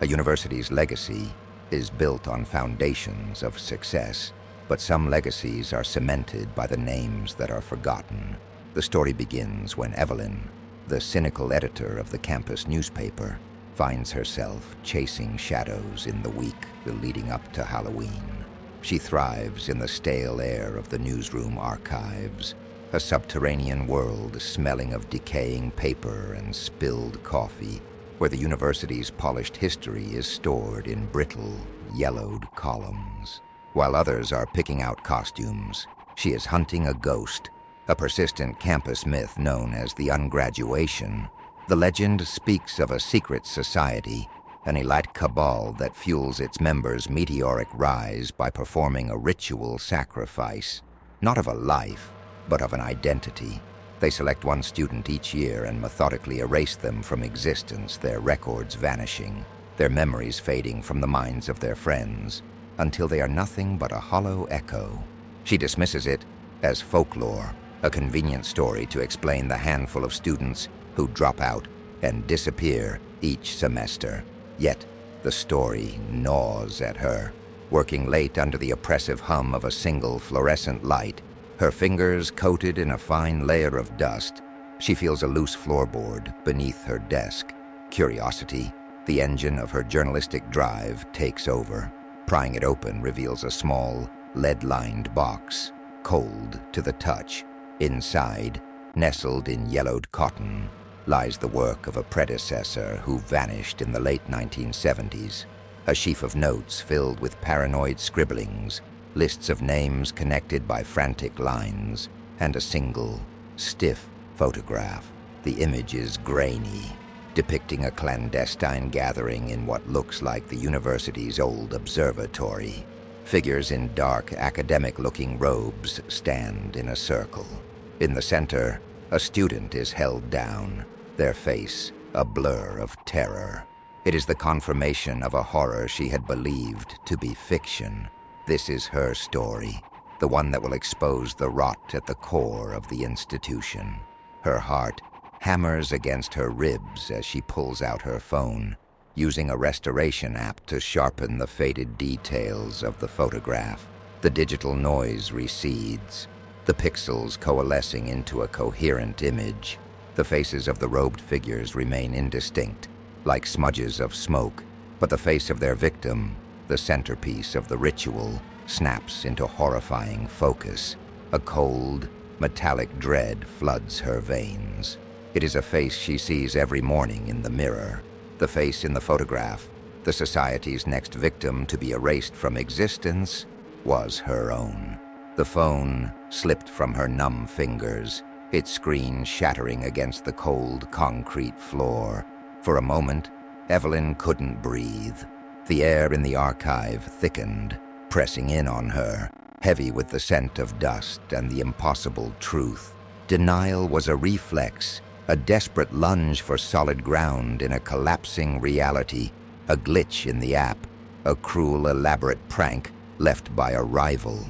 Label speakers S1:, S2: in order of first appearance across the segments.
S1: A university's legacy is built on foundations of success, but some legacies are cemented by the names that are forgotten. The story begins when Evelyn, the cynical editor of the campus newspaper, finds herself chasing shadows in the week leading up to Halloween. She thrives in the stale air of the newsroom archives, a subterranean world smelling of decaying paper and spilled coffee, where the university's polished history is stored in brittle, yellowed columns. While others are picking out costumes, she is hunting a ghost, a persistent campus myth known as the ungraduation. The legend speaks of a secret society, an elite cabal that fuels its members' meteoric rise by performing a ritual sacrifice, not of a life, but of an identity. They select one student each year and methodically erase them from existence, their records vanishing, their memories fading from the minds of their friends, until they are nothing but a hollow echo. She dismisses it as folklore, a convenient story to explain the handful of students who drop out and disappear each semester. Yet, the story gnaws at her. Working late under the oppressive hum of a single fluorescent light, her fingers coated in a fine layer of dust, she feels a loose floorboard beneath her desk. Curiosity, the engine of her journalistic drive, takes over. Prying it open reveals a small, lead-lined box, cold to the touch. Inside, nestled in yellowed cotton, lies the work of a predecessor who vanished in the late 1970s. A sheaf of notes filled with paranoid scribblings, lists of names connected by frantic lines, and a single, stiff photograph. The image is grainy, depicting a clandestine gathering in what looks like the university's old observatory. Figures in dark, academic-looking robes stand in a circle. In the center, a student is held down, their face a blur of terror. It is the confirmation of a horror she had believed to be fiction. This is her story, the one that will expose the rot at the core of the institution. Her heart hammers against her ribs as she pulls out her phone, using a restoration app to sharpen the faded details of the photograph. The digital noise recedes, the pixels coalescing into a coherent image. The faces of the robed figures remain indistinct, like smudges of smoke, but the face of their victim, the centerpiece of the ritual, snaps into horrifying focus. A cold, metallic dread floods her veins. It is a face she sees every morning in the mirror. The face in the photograph, the society's next victim to be erased from existence, was her own. The phone slipped from her numb fingers, its screen shattering against the cold concrete floor. For a moment, Evelyn couldn't breathe. The air in the archive thickened, pressing in on her, heavy with the scent of dust and the impossible truth. Denial was a reflex, a desperate lunge for solid ground in a collapsing reality, a glitch in the app, a cruel, elaborate prank left by a rival.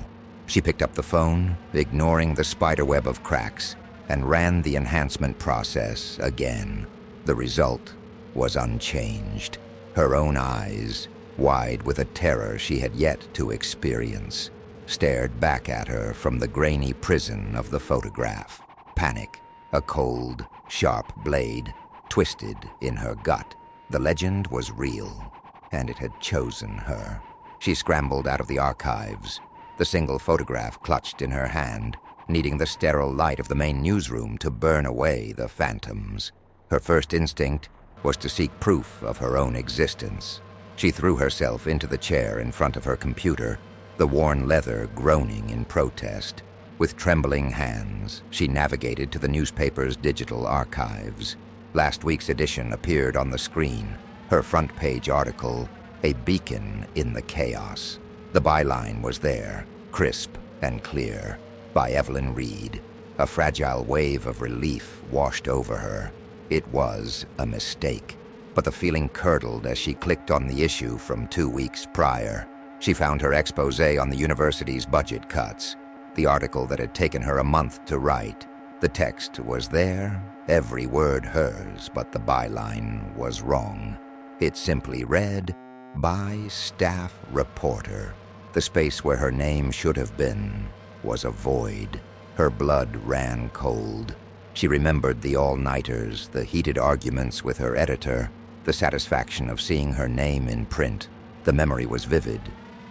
S1: She picked up the phone, ignoring the spiderweb of cracks, and ran the enhancement process again. The result was unchanged. Her own eyes, wide with a terror she had yet to experience, stared back at her from the grainy prison of the photograph. Panic, a cold, sharp blade, twisted in her gut. The legend was real, and it had chosen her. She scrambled out of the archives, the single photograph clutched in her hand, needing the sterile light of the main newsroom to burn away the phantoms. Her first instinct was to seek proof of her own existence. She threw herself into the chair in front of her computer, the worn leather groaning in protest. With trembling hands, she navigated to the newspaper's digital archives. Last week's edition appeared on the screen, her front-page article, "A Beacon in the Chaos." The byline was there, crisp and clear, by Evelyn Reed. A fragile wave of relief washed over her. It was a mistake, but the feeling curdled as she clicked on the issue from 2 weeks prior. She found her exposé on the university's budget cuts, the article that had taken her a month to write. The text was there, every word hers, but the byline was wrong. It simply read, "By staff reporter." The space where her name should have been was a void. Her blood ran cold. She remembered the all-nighters, the heated arguments with her editor, the satisfaction of seeing her name in print. The memory was vivid,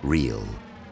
S1: real,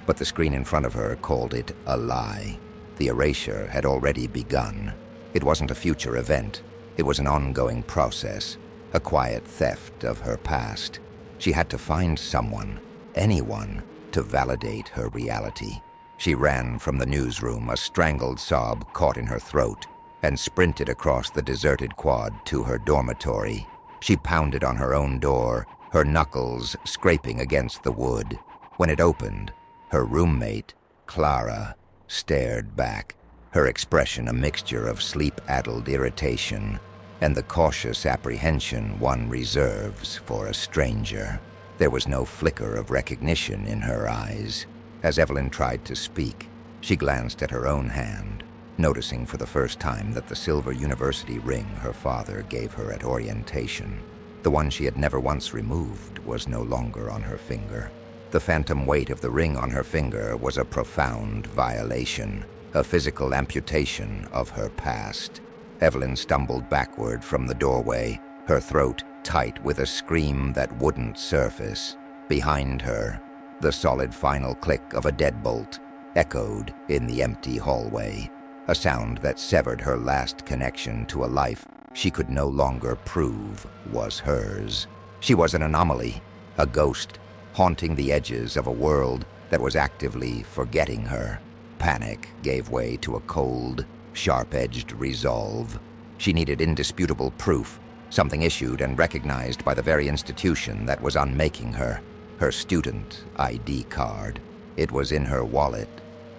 S1: but the screen in front of her called it a lie. The erasure had already begun. It wasn't a future event. It was an ongoing process, a quiet theft of her past. She had to find someone, anyone, to validate her reality. She ran from the newsroom, a strangled sob caught in her throat, and sprinted across the deserted quad to her dormitory. She pounded on her own door, her knuckles scraping against the wood. When it opened, her roommate, Clara, stared back, her expression a mixture of sleep-addled irritation and the cautious apprehension one reserves for a stranger. There was no flicker of recognition in her eyes. As Evelyn tried to speak, she glanced at her own hand, noticing for the first time that the silver university ring her father gave her at orientation, the one she had never once removed, was no longer on her finger. The phantom weight of the ring on her finger was a profound violation, a physical amputation of her past. Evelyn stumbled backward from the doorway, her throat tight with a scream that wouldn't surface. Behind her, the solid final click of a deadbolt echoed in the empty hallway, a sound that severed her last connection to a life she could no longer prove was hers. She was an anomaly, a ghost, haunting the edges of a world that was actively forgetting her. Panic gave way to a cold, sharp-edged resolve. She needed indisputable proof, something issued and recognized by the very institution that was unmaking her, her student ID card. It was in her wallet,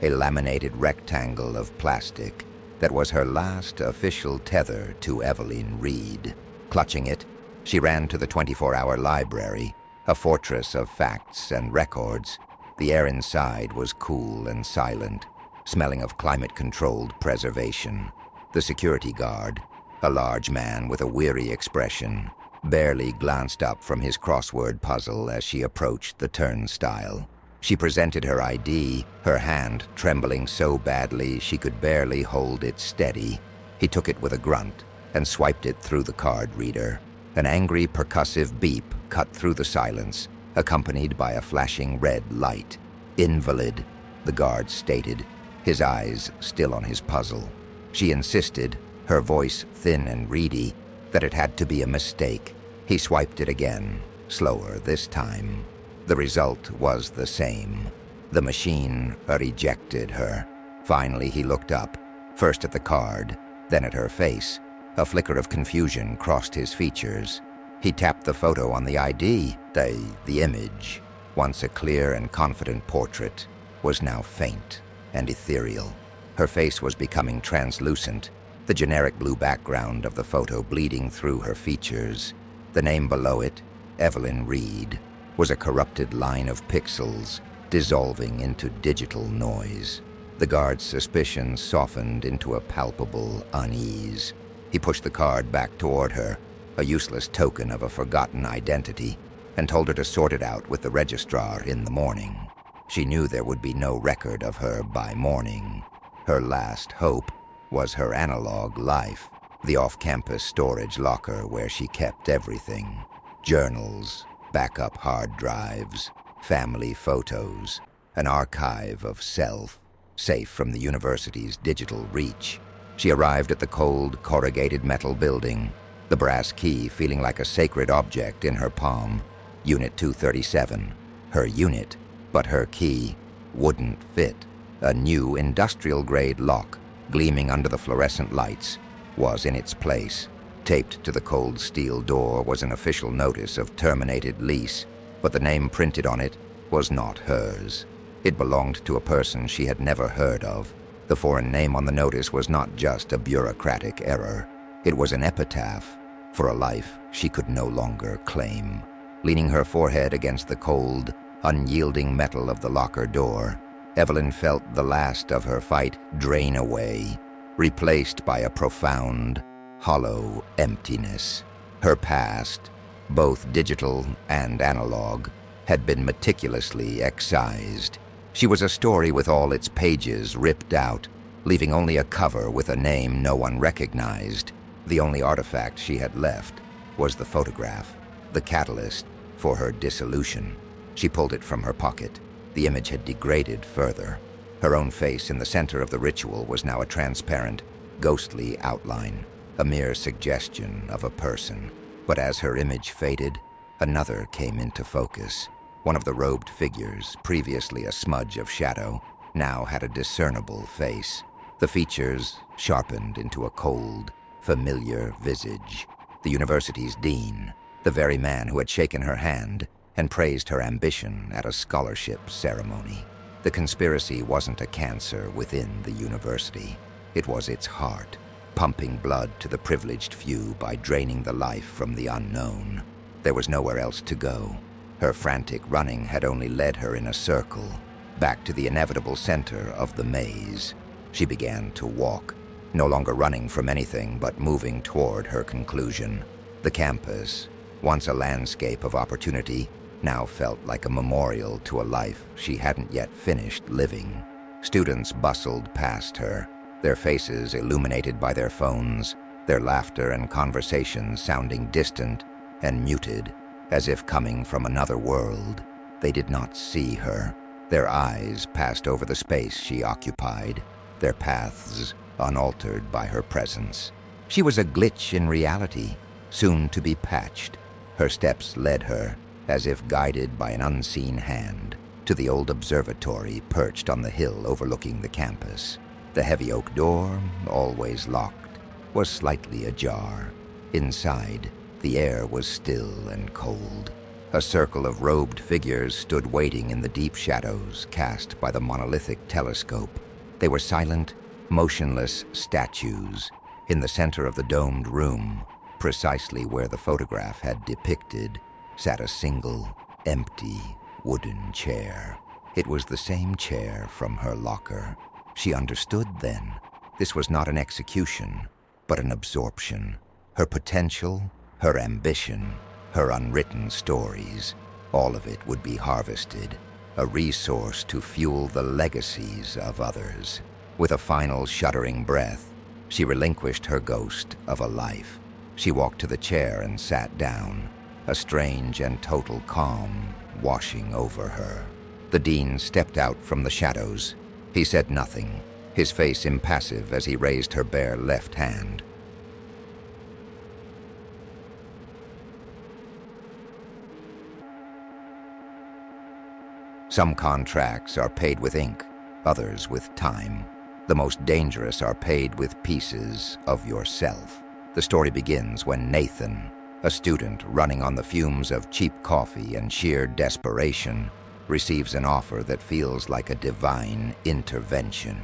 S1: a laminated rectangle of plastic that was her last official tether to Evelyn Reed. Clutching it, she ran to the 24-hour library, a fortress of facts and records. The air inside was cool and silent, smelling of climate-controlled preservation. The security guard, a large man with a weary expression, barely glanced up from his crossword puzzle as she approached the turnstile. She presented her ID, her hand trembling so badly she could barely hold it steady. He took it with a grunt and swiped it through the card reader. An angry, percussive beep cut through the silence, accompanied by a flashing red light. "Invalid," the guard stated, his eyes still on his puzzle. She insisted, her voice thin and reedy, that it had to be a mistake. He swiped it again, slower this time. The result was the same. The machine rejected her. Finally, he looked up, first at the card, then at her face. A flicker of confusion crossed his features. He tapped the photo on the ID. The image, once a clear and confident portrait, was now faint and ethereal. Her face was becoming translucent, the generic blue background of the photo bleeding through her features. The name below it, Evelyn Reed, was a corrupted line of pixels dissolving into digital noise. The guard's suspicions softened into a palpable unease. He pushed the card back toward her, a useless token of a forgotten identity, and told her to sort it out with the registrar in the morning. She knew there would be no record of her by morning. Her last hope was her analog life, the off-campus storage locker where she kept everything: journals, backup hard drives, family photos, an archive of self, safe from the university's digital reach. She arrived at the cold, corrugated metal building, the brass key feeling like a sacred object in her palm. Unit 237. Her unit, but her key wouldn't fit. A new industrial-grade lock, gleaming under the fluorescent lights, was in its place. Taped to the cold steel door was an official notice of terminated lease, but the name printed on it was not hers. It belonged to a person she had never heard of. The foreign name on the notice was not just a bureaucratic error. It was an epitaph for a life she could no longer claim. Leaning her forehead against the cold, unyielding metal of the locker door, Evelyn felt the last of her fight drain away, replaced by a profound, hollow emptiness. Her past, both digital and analog, had been meticulously excised. She was a story with all its pages ripped out, leaving only a cover with a name no one recognized. The only artifact she had left was the photograph, the catalyst for her dissolution. She pulled it from her pocket. The image had degraded further. Her own face in the center of the ritual was now a transparent, ghostly outline, a mere suggestion of a person. But as her image faded, another came into focus. One of the robed figures, previously a smudge of shadow, now had a discernible face. The features sharpened into a cold, familiar visage. The university's dean, the very man who had shaken her hand and praised her ambition at a scholarship ceremony. The conspiracy wasn't a cancer within the university. It was its heart, pumping blood to the privileged few by draining the life from the unknown. There was nowhere else to go. Her frantic running had only led her in a circle, back to the inevitable center of the maze. She began to walk, no longer running from anything but moving toward her conclusion. The campus, once a landscape of opportunity, now felt like a memorial to a life she hadn't yet finished living. Students bustled past her, their faces illuminated by their phones, their laughter and conversations sounding distant and muted, as if coming from another world. They did not see her. Their eyes passed over the space she occupied, their paths unaltered by her presence. She was a glitch in reality, soon to be patched. Her steps led her, as if guided by an unseen hand, to the old observatory perched on the hill overlooking the campus. The heavy oak door, always locked, was slightly ajar. Inside, the air was still and cold. A circle of robed figures stood waiting in the deep shadows cast by the monolithic telescope. They were silent, motionless statues. In the center of the domed room, precisely where the photograph had depicted, sat a single, empty, wooden chair. It was the same chair from her locker. She understood then. This was not an execution, but an absorption. Her potential, her ambition, her unwritten stories, all of it would be harvested, a resource to fuel the legacies of others. With a final shuddering breath, she relinquished her ghost of a life. She walked to the chair and sat down, a strange and total calm washing over her. The dean stepped out from the shadows. He said nothing, his face impassive as he raised her bare left hand. Some contracts are paid with ink, others with time. The most dangerous are paid with pieces of yourself. The story begins when Nathan, a student running on the fumes of cheap coffee and sheer desperation, receives an offer that feels like a divine intervention.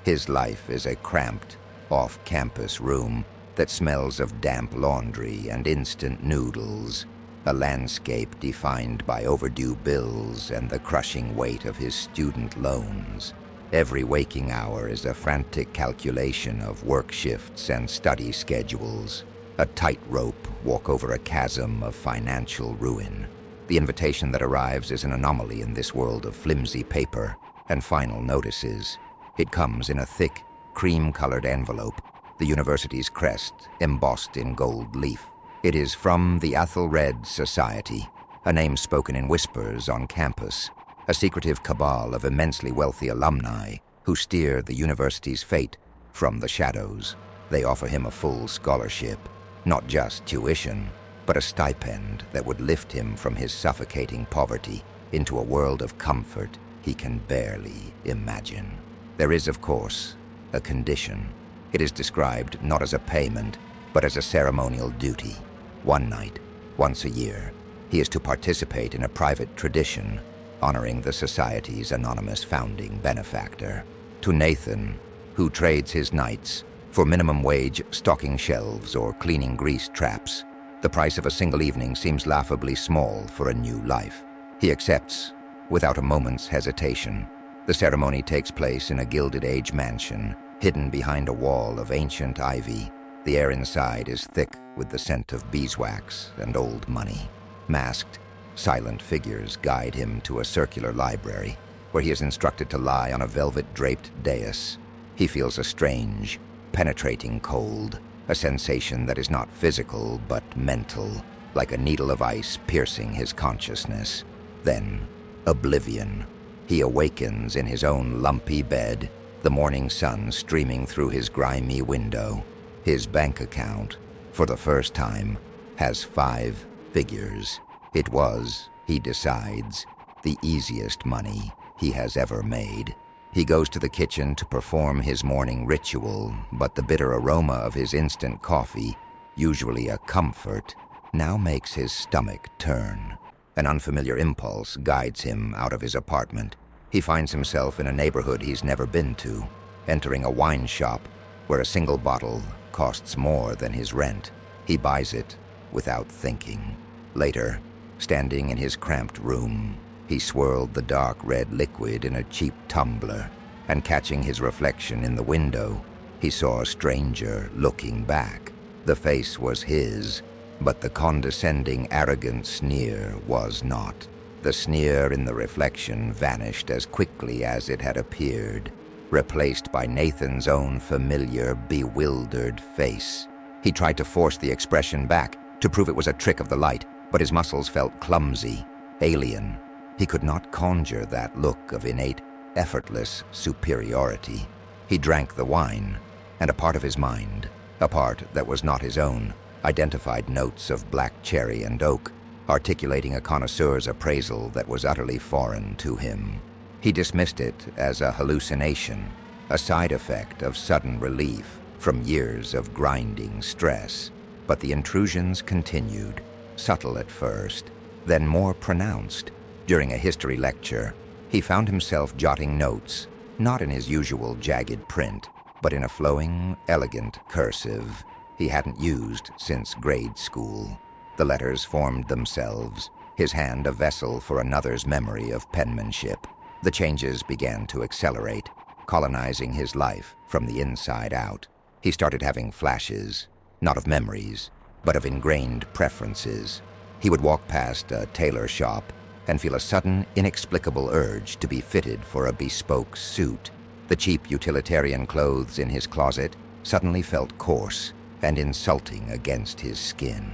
S1: His life is a cramped, off-campus room that smells of damp laundry and instant noodles, a landscape defined by overdue bills and the crushing weight of his student loans. Every waking hour is a frantic calculation of work shifts and study schedules, a tightrope walk over a chasm of financial ruin. The invitation that arrives is an anomaly in this world of flimsy paper and final notices. It comes in a thick, cream-colored envelope, the university's crest embossed in gold leaf. It is from the Athelred Society, a name spoken in whispers on campus, a secretive cabal of immensely wealthy alumni who steer the university's fate from the shadows. They offer him a full scholarship, not just tuition, but a stipend that would lift him from his suffocating poverty into a world of comfort he can barely imagine. There is, of course, a condition. It is described not as a payment, but as a ceremonial duty. One night, once a year, he is to participate in a private tradition honoring the society's anonymous founding benefactor. To Nathan, who trades his nights for minimum wage stocking shelves or cleaning grease traps, the price of a single evening seems laughably small for a new life. He accepts, without a moment's hesitation. The ceremony takes place in a Gilded Age mansion, hidden behind a wall of ancient ivy. The air inside is thick with the scent of beeswax and old money. Masked, silent figures guide him to a circular library, where he is instructed to lie on a velvet-draped dais. He feels a strange, penetrating cold, a sensation that is not physical but mental, like a needle of ice piercing his consciousness. Then, oblivion. He awakens in his own lumpy bed, the morning sun streaming through his grimy window. His bank account, for the first time, has 5 figures. It was, he decides, the easiest money he has ever made. He goes to the kitchen to perform his morning ritual, but the bitter aroma of his instant coffee, usually a comfort, now makes his stomach turn. An unfamiliar impulse guides him out of his apartment. He finds himself in a neighborhood he's never been to, entering a wine shop where a single bottle costs more than his rent. He buys it without thinking. Later, standing in his cramped room, he swirled the dark red liquid in a cheap tumbler, and catching his reflection in the window, he saw a stranger looking back. The face was his, but the condescending, arrogant sneer was not. The sneer in the reflection vanished as quickly as it had appeared, replaced by Nathan's own familiar, bewildered face. He tried to force the expression back, to prove it was a trick of the light, but his muscles felt clumsy, alien. He could not conjure that look of innate, effortless superiority. He drank the wine, and a part of his mind, a part that was not his own, identified notes of black cherry and oak, articulating a connoisseur's appraisal that was utterly foreign to him. He dismissed it as a hallucination, a side effect of sudden relief from years of grinding stress. But the intrusions continued, subtle at first, then more pronounced. During a history lecture, he found himself jotting notes, not in his usual jagged print, but in a flowing, elegant cursive he hadn't used since grade school. The letters formed themselves, his hand a vessel for another's memory of penmanship. The changes began to accelerate, colonizing his life from the inside out. He started having flashes, not of memories, but of ingrained preferences. He would walk past a tailor shop and feel a sudden, inexplicable urge to be fitted for a bespoke suit. The cheap utilitarian clothes in his closet suddenly felt coarse and insulting against his skin.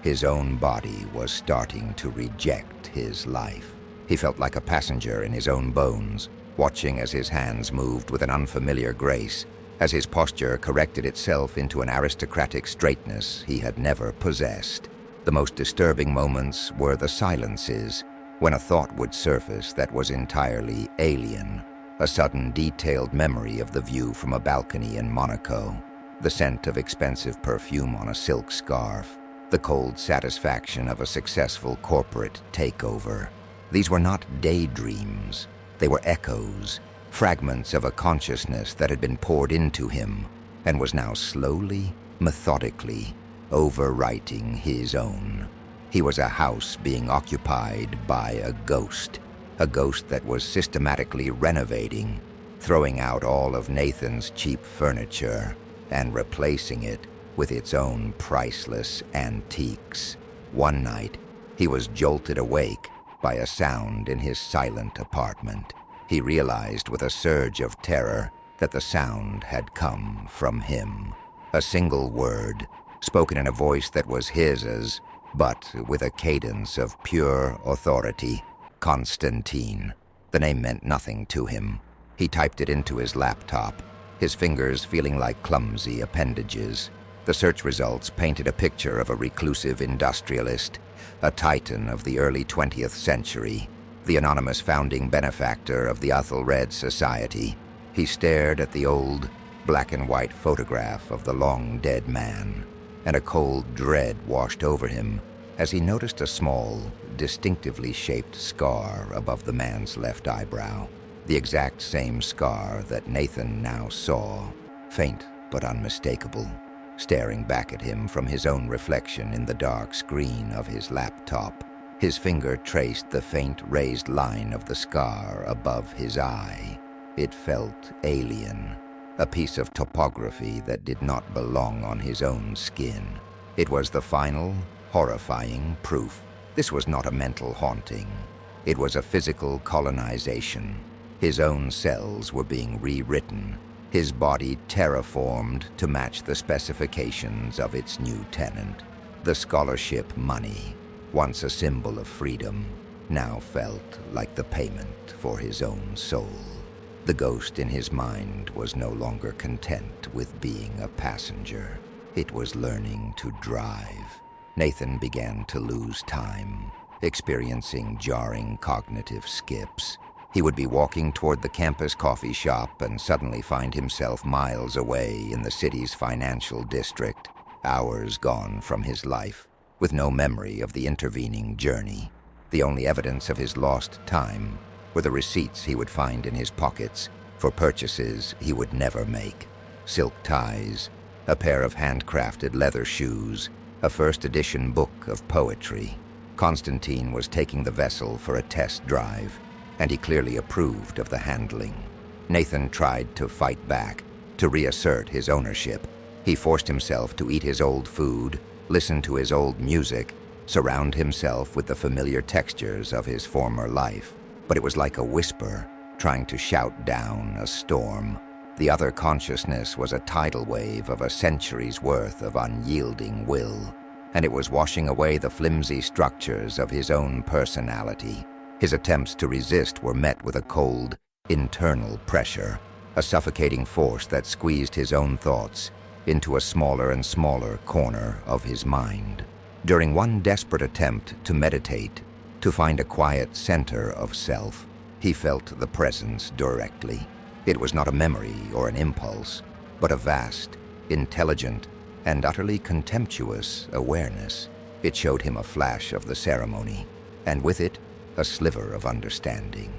S1: His own body was starting to reject his life. He felt like a passenger in his own bones, watching as his hands moved with an unfamiliar grace, as his posture corrected itself into an aristocratic straightness he had never possessed. The most disturbing moments were the silences, when a thought would surface that was entirely alien, a sudden detailed memory of the view from a balcony in Monaco, the scent of expensive perfume on a silk scarf, the cold satisfaction of a successful corporate takeover. These were not daydreams. They were echoes, fragments of a consciousness that had been poured into him and was now slowly, methodically, overwriting his own. He was a house being occupied by a ghost that was systematically renovating, throwing out all of Nathan's cheap furniture and replacing it with its own priceless antiques. One night, he was jolted awake by a sound in his silent apartment. He realized with a surge of terror that the sound had come from him. A single word, spoken in a voice that was his, but with a cadence of pure authority. Constantine. The name meant nothing to him. He typed it into his laptop, his fingers feeling like clumsy appendages. The search results painted a picture of a reclusive industrialist, a titan of the early 20th century, the anonymous founding benefactor of the Athelred Society. He stared at the old, black-and-white photograph of the long-dead man, and a cold dread washed over him as he noticed a small, distinctively shaped scar above the man's left eyebrow, the exact same scar that Nathan now saw, faint but unmistakable, staring back at him from his own reflection in the dark screen of his laptop. His finger traced the faint raised line of the scar above his eye. It felt alien, a piece of topography that did not belong on his own skin. It was the final, horrifying proof. This was not a mental haunting. It was a physical colonization. His own cells were being rewritten, his body terraformed to match the specifications of its new tenant. The scholarship money, once a symbol of freedom, now felt like the payment for his own soul. The ghost in his mind was no longer content with being a passenger. It was learning to drive. Nathan began to lose time, experiencing jarring cognitive skips. He would be walking toward the campus coffee shop and suddenly find himself miles away in the city's financial district, hours gone from his life, with no memory of the intervening journey. The only evidence of his lost time were the receipts he would find in his pockets for purchases he would never make. Silk ties, a pair of handcrafted leather shoes, a first-edition book of poetry. Constantine was taking the vessel for a test drive, and he clearly approved of the handling. Nathan tried to fight back, to reassert his ownership. He forced himself to eat his old food, listen to his old music, surround himself with the familiar textures of his former life. But it was like a whisper, trying to shout down a storm. The other consciousness was a tidal wave of a century's worth of unyielding will, and it was washing away the flimsy structures of his own personality. His attempts to resist were met with a cold, internal pressure, a suffocating force that squeezed his own thoughts into a smaller and smaller corner of his mind. During one desperate attempt to meditate, to find a quiet center of self, he felt the presence directly. It was not a memory or an impulse, but a vast, intelligent, and utterly contemptuous awareness. It showed him a flash of the ceremony, and with it, a sliver of understanding.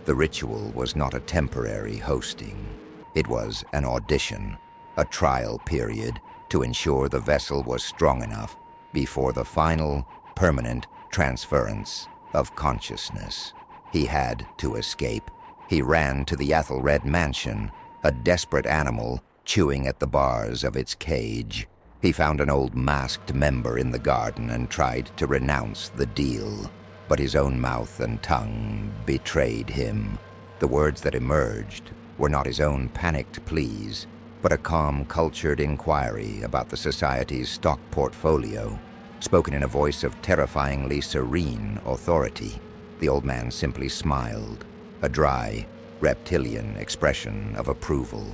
S1: The ritual was not a temporary hosting. It was an audition, a trial period to ensure the vessel was strong enough before the final, permanent transference of consciousness. He had to escape. He ran to the Ethelred mansion, a desperate animal chewing at the bars of its cage. He found an old masked member in the garden and tried to renounce the deal, but his own mouth and tongue betrayed him. The words that emerged were not his own panicked pleas, but a calm, cultured inquiry about the society's stock portfolio, spoken in a voice of terrifyingly serene authority. The old man simply smiled, a dry, reptilian expression of approval.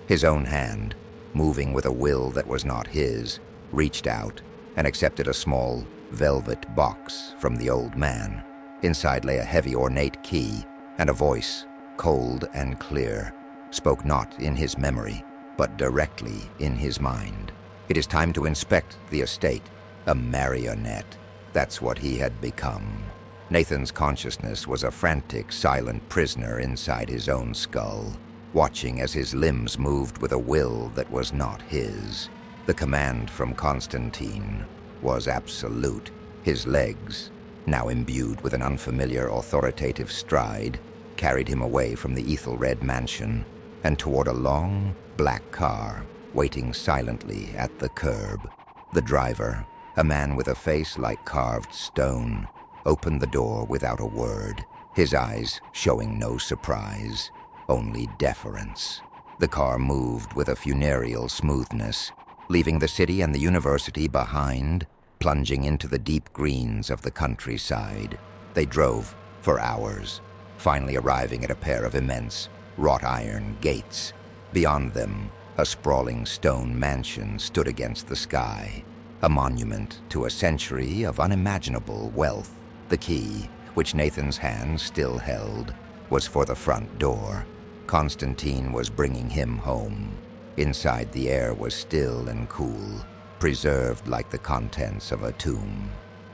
S1: His own hand, moving with a will that was not his, reached out and accepted a small, velvet box from the old man. Inside lay a heavy, ornate key, and a voice, cold and clear, spoke not in his memory, but directly in his mind. It is time to inspect the estate. A marionette. That's what he had become. Nathan's consciousness was a frantic, silent prisoner inside his own skull, watching as his limbs moved with a will that was not his. The command from Constantine was absolute. His legs, now imbued with an unfamiliar authoritative stride, carried him away from the Ethelred mansion and toward a long, black car waiting silently at the curb. The driver, a man with a face like carved stone, opened the door without a word, his eyes showing no surprise, only deference. The car moved with a funereal smoothness, leaving the city and the university behind, plunging into the deep greens of the countryside. They drove for hours, finally arriving at a pair of immense, wrought iron gates. Beyond them, a sprawling stone mansion stood against the sky, a monument to a century of unimaginable wealth. The key, which Nathan's hand still held, was for the front door. Constantine was bringing him home. Inside, the air was still and cool, preserved like the contents of a tomb.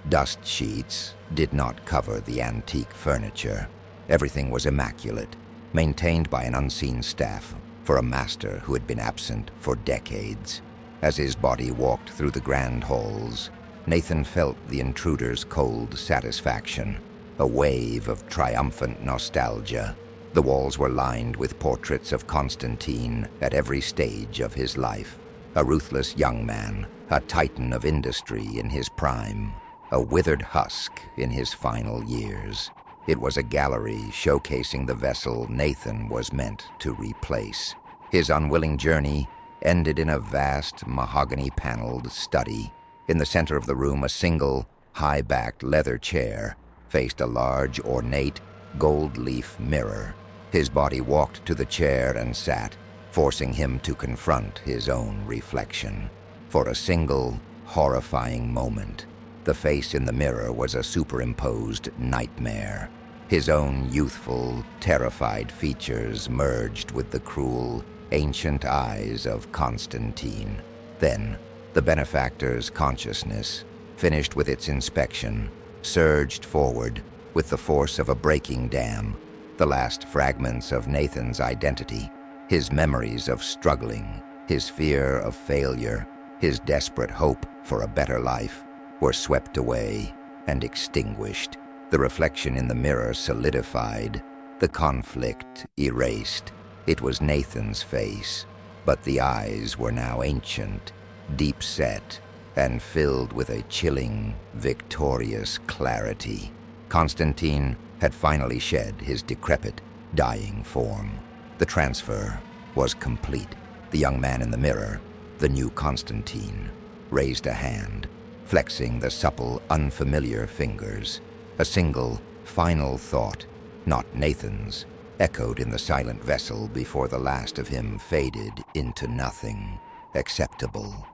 S1: Dust sheets did not cover the antique furniture. Everything was immaculate, maintained by an unseen staff for a master who had been absent for decades. As his body walked through the grand halls, Nathan felt the intruder's cold satisfaction, a wave of triumphant nostalgia. The The walls were lined with portraits of Constantine at every stage of his life. A ruthless young man, a titan of industry in his prime, a withered husk in his final years. It was a gallery showcasing the vessel Nathan was meant to replace. His unwilling journey ended in a vast, mahogany-paneled study. In the center of the room, a single, high-backed leather chair faced a large, ornate, gold-leaf mirror. His body walked to the chair and sat, forcing him to confront his own reflection. For a single, horrifying moment, the face in the mirror was a superimposed nightmare. His own youthful, terrified features merged with the cruel, ancient eyes of Constantine. Then, the benefactor's consciousness, finished with its inspection, surged forward with the force of a breaking dam. The last fragments of Nathan's identity, his memories of struggling, his fear of failure, his desperate hope for a better life, were swept away and extinguished. The reflection in the mirror solidified, the conflict erased. It was Nathan's face, but the eyes were now ancient, deep-set, and filled with a chilling, victorious clarity. Constantine had finally shed his decrepit, dying form. The transfer was complete. The young man in the mirror, the new Constantine, raised a hand, flexing the supple, unfamiliar fingers. A single, final thought, not Nathan's, echoed in the silent vessel before the last of him faded into nothing acceptable.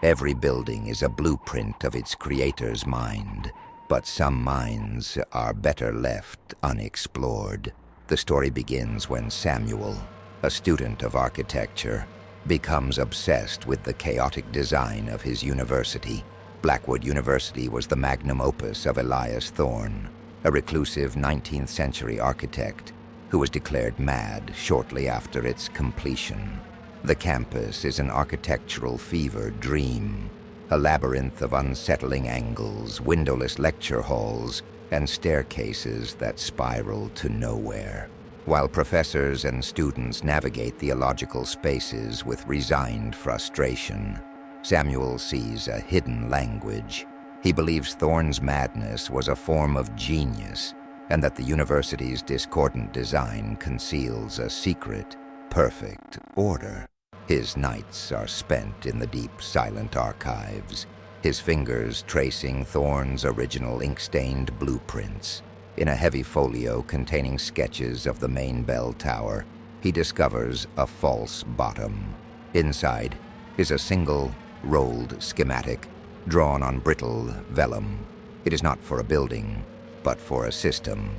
S1: Every building is a blueprint of its creator's mind, but some minds are better left unexplored. The story begins when Samuel, a student of architecture, becomes obsessed with the chaotic design of his university. Blackwood University was the magnum opus of Elias Thorne, a reclusive 19th century architect who was declared mad shortly after its completion. The campus is an architectural fever dream, a labyrinth of unsettling angles, windowless lecture halls, and staircases that spiral to nowhere. While professors and students navigate theological spaces with resigned frustration, Samuel sees a hidden language. He believes Thorne's madness was a form of genius, and that the university's discordant design conceals a secret, perfect order. His nights are spent in the deep, silent archives, his fingers tracing Thorne's original ink-stained blueprints. In a heavy folio containing sketches of the main bell tower, he discovers a false bottom. Inside is a single, rolled schematic drawn on brittle vellum. It is not for a building, but for a system.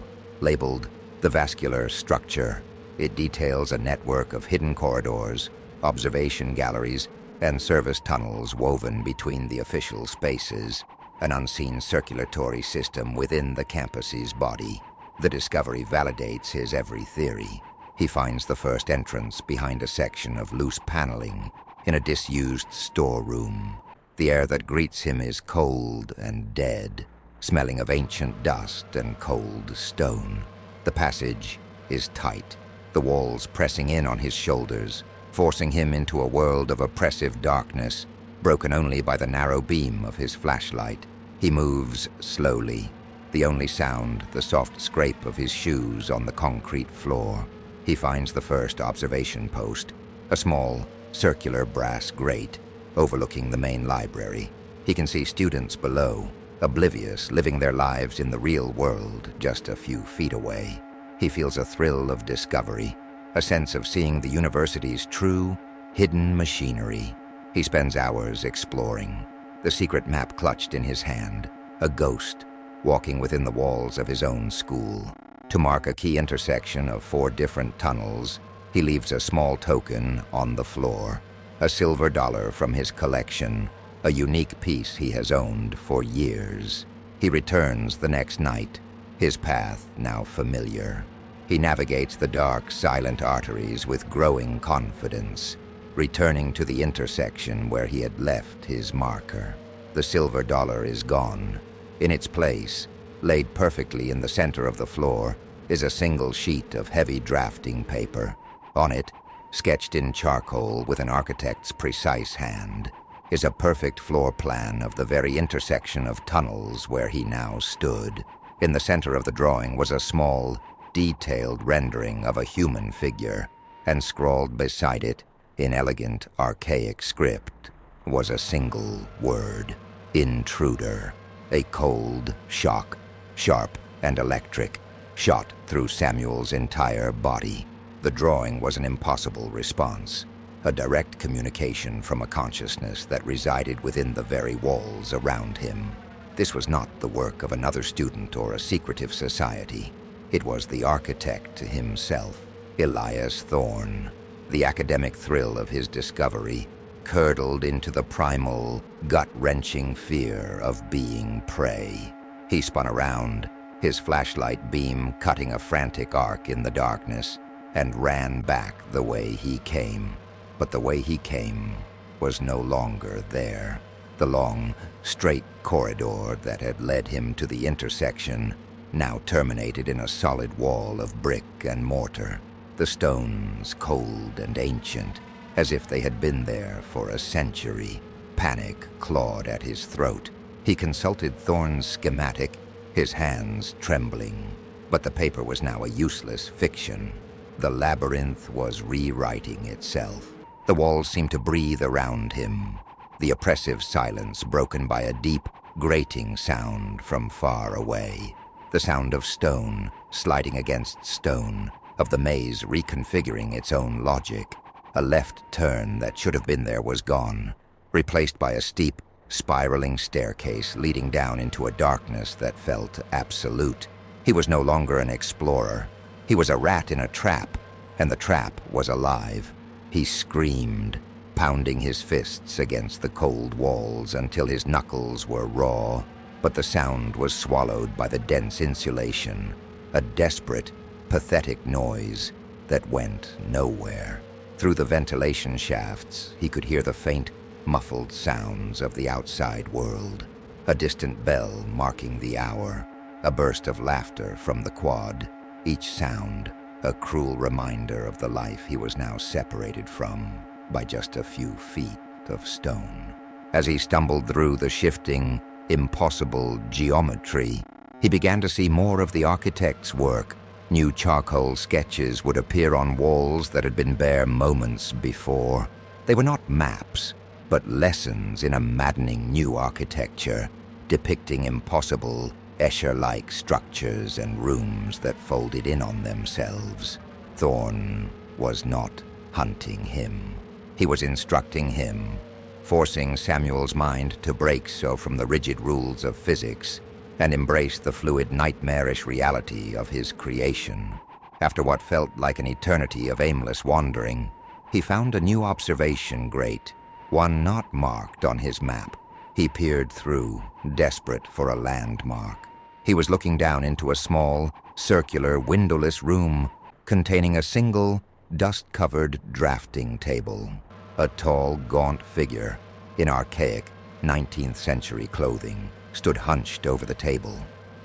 S1: Labeled the vascular structure, it details a network of hidden corridors, observation galleries, and service tunnels woven between the official spaces, an unseen circulatory system within the campus's body. The discovery validates his every theory. He finds the first entrance behind a section of loose paneling in a disused storeroom. The air that greets him is cold and dead, smelling of ancient dust and cold stone. The passage is tight, the walls pressing in on his shoulders, forcing him into a world of oppressive darkness, broken only by the narrow beam of his flashlight. He moves slowly, the only sound the soft scrape of his shoes on the concrete floor. He finds the first observation post, a small, circular brass grate overlooking the main library. He can see students below, oblivious, living their lives in the real world just a few feet away. He feels a thrill of discovery, a sense of seeing the university's true, hidden machinery. He spends hours exploring, the secret map clutched in his hand, a ghost walking within the walls of his own school. To mark a key intersection of 4 different tunnels, he leaves a small token on the floor, a silver dollar from his collection, a unique piece he has owned for years. He returns the next night, his path now familiar. He navigates the dark, silent arteries with growing confidence, returning to the intersection where he had left his marker. The silver dollar is gone. In its place, laid perfectly in the center of the floor, is a single sheet of heavy drafting paper. On it, sketched in charcoal with an architect's precise hand, is a perfect floor plan of the very intersection of tunnels where he now stood. In the center of the drawing was a small, detailed rendering of a human figure, and scrawled beside it, in elegant, archaic script, was a single word: intruder. A cold shock, sharp and electric, shot through Samuel's entire body. The drawing was an impossible response, a direct communication from a consciousness that resided within the very walls around him. This was not the work of another student or a secretive society. It was the architect himself, Elias Thorne. The academic thrill of his discovery curdled into the primal, gut-wrenching fear of being prey. He spun around, his flashlight beam cutting a frantic arc in the darkness, and ran back the way he came. But the way he came was no longer there. The long, straight corridor that had led him to the intersection now terminated in a solid wall of brick and mortar, the stones cold and ancient, as if they had been there for a century. Panic clawed at his throat. He consulted Thorne's schematic, his hands trembling. But the paper was now a useless fiction. The labyrinth was rewriting itself. The walls seemed to breathe around him, the oppressive silence broken by a deep, grating sound from far away. The sound of stone sliding against stone, of the maze reconfiguring its own logic. A left turn that should have been there was gone, replaced by a steep, spiraling staircase leading down into a darkness that felt absolute. He was no longer an explorer. He was a rat in a trap, and the trap was alive. He screamed, pounding his fists against the cold walls until his knuckles were raw, but the sound was swallowed by the dense insulation, a desperate, pathetic noise that went nowhere. Through the ventilation shafts, he could hear the faint, muffled sounds of the outside world, a distant bell marking the hour, a burst of laughter from the quad, each sound a cruel reminder of the life he was now separated from by just a few feet of stone. As he stumbled through the shifting, impossible geometry, he began to see more of the architect's work. New charcoal sketches would appear on walls that had been bare moments before. They were not maps, but lessons in a maddening new architecture, depicting impossible, Escher-like structures and rooms that folded in on themselves. Thorne was not hunting him. He was instructing him, forcing Samuel's mind to break so from the rigid rules of physics and embrace the fluid, nightmarish reality of his creation. After what felt like an eternity of aimless wandering, he found a new observation grate, one not marked on his map. He peered through, desperate for a landmark. He was looking down into a small, circular, windowless room containing a single, dust-covered drafting table. A tall, gaunt figure in archaic 19th century clothing stood hunched over the table,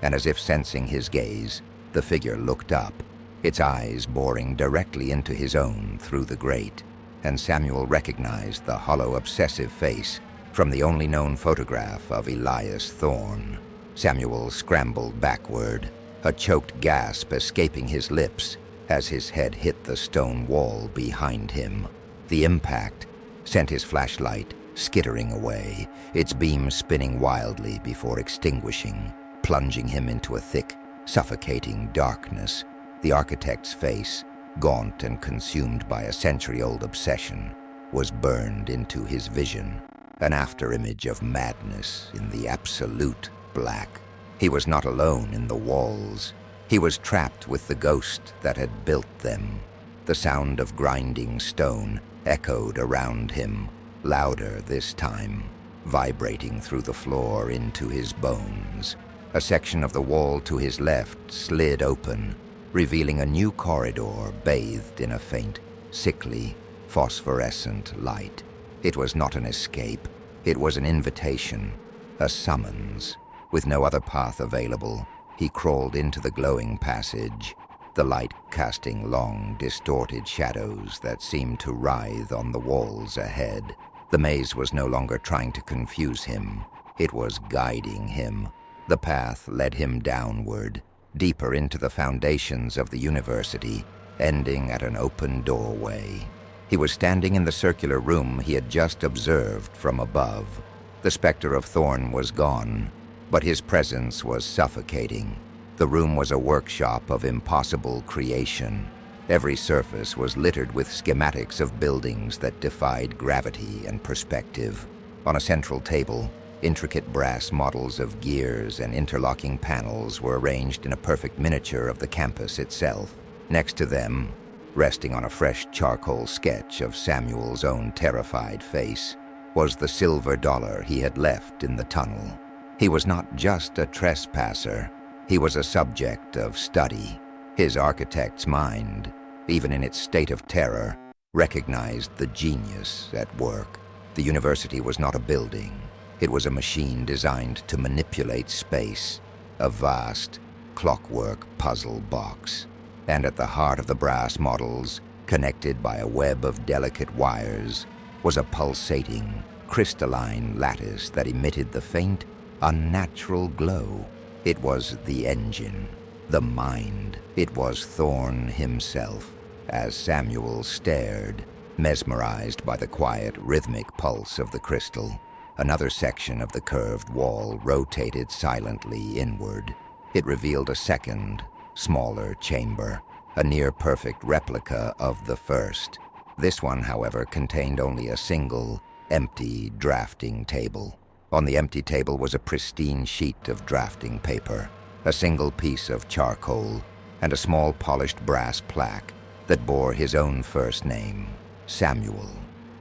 S1: and as if sensing his gaze, the figure looked up, its eyes boring directly into his own through the grate, and Samuel recognized the hollow, obsessive face from the only known photograph of Elias Thorne. Samuel scrambled backward, a choked gasp escaping his lips as his head hit the stone wall behind him. The impact sent his flashlight skittering away, its beam spinning wildly before extinguishing, plunging him into a thick, suffocating darkness. The architect's face, gaunt and consumed by a century-old obsession, was burned into his vision, an afterimage of madness in the absolute black. He was not alone in the walls. He was trapped with the ghost that had built them. The sound of grinding stone echoed around him, louder this time, vibrating through the floor into his bones. A section of the wall to his left slid open, revealing a new corridor bathed in a faint, sickly, phosphorescent light. It was not an escape. It was an invitation, a summons. With no other path available, he crawled into the glowing passage, the light casting long, distorted shadows that seemed to writhe on the walls ahead. The maze was no longer trying to confuse him. It was guiding him. The path led him downward, deeper into the foundations of the university, ending at an open doorway. He was standing in the circular room he had just observed from above. The specter of Thorn was gone, but his presence was suffocating. The room was a workshop of impossible creation. Every surface was littered with schematics of buildings that defied gravity and perspective. On a central table, intricate brass models of gears and interlocking panels were arranged in a perfect miniature of the campus itself. Next to them, resting on a fresh charcoal sketch of Samuel's own terrified face, was the silver dollar he had left in the tunnel. He was not just a trespasser. He was a subject of study. His architect's mind, even in its state of terror, recognized the genius at work. The university was not a building. It was a machine designed to manipulate space, a vast, clockwork puzzle box. And at the heart of the brass models, connected by a web of delicate wires, was a pulsating, crystalline lattice that emitted the faint, unnatural glow. It was the engine, the mind. It was Thorn himself, as Samuel stared, mesmerized by the quiet, rhythmic pulse of the crystal. Another section of the curved wall rotated silently inward. It revealed a second, smaller chamber, a near-perfect replica of the first. This one, however, contained only a single, empty drafting table. On the empty table was a pristine sheet of drafting paper, a single piece of charcoal, and a small polished brass plaque that bore his own first name, Samuel,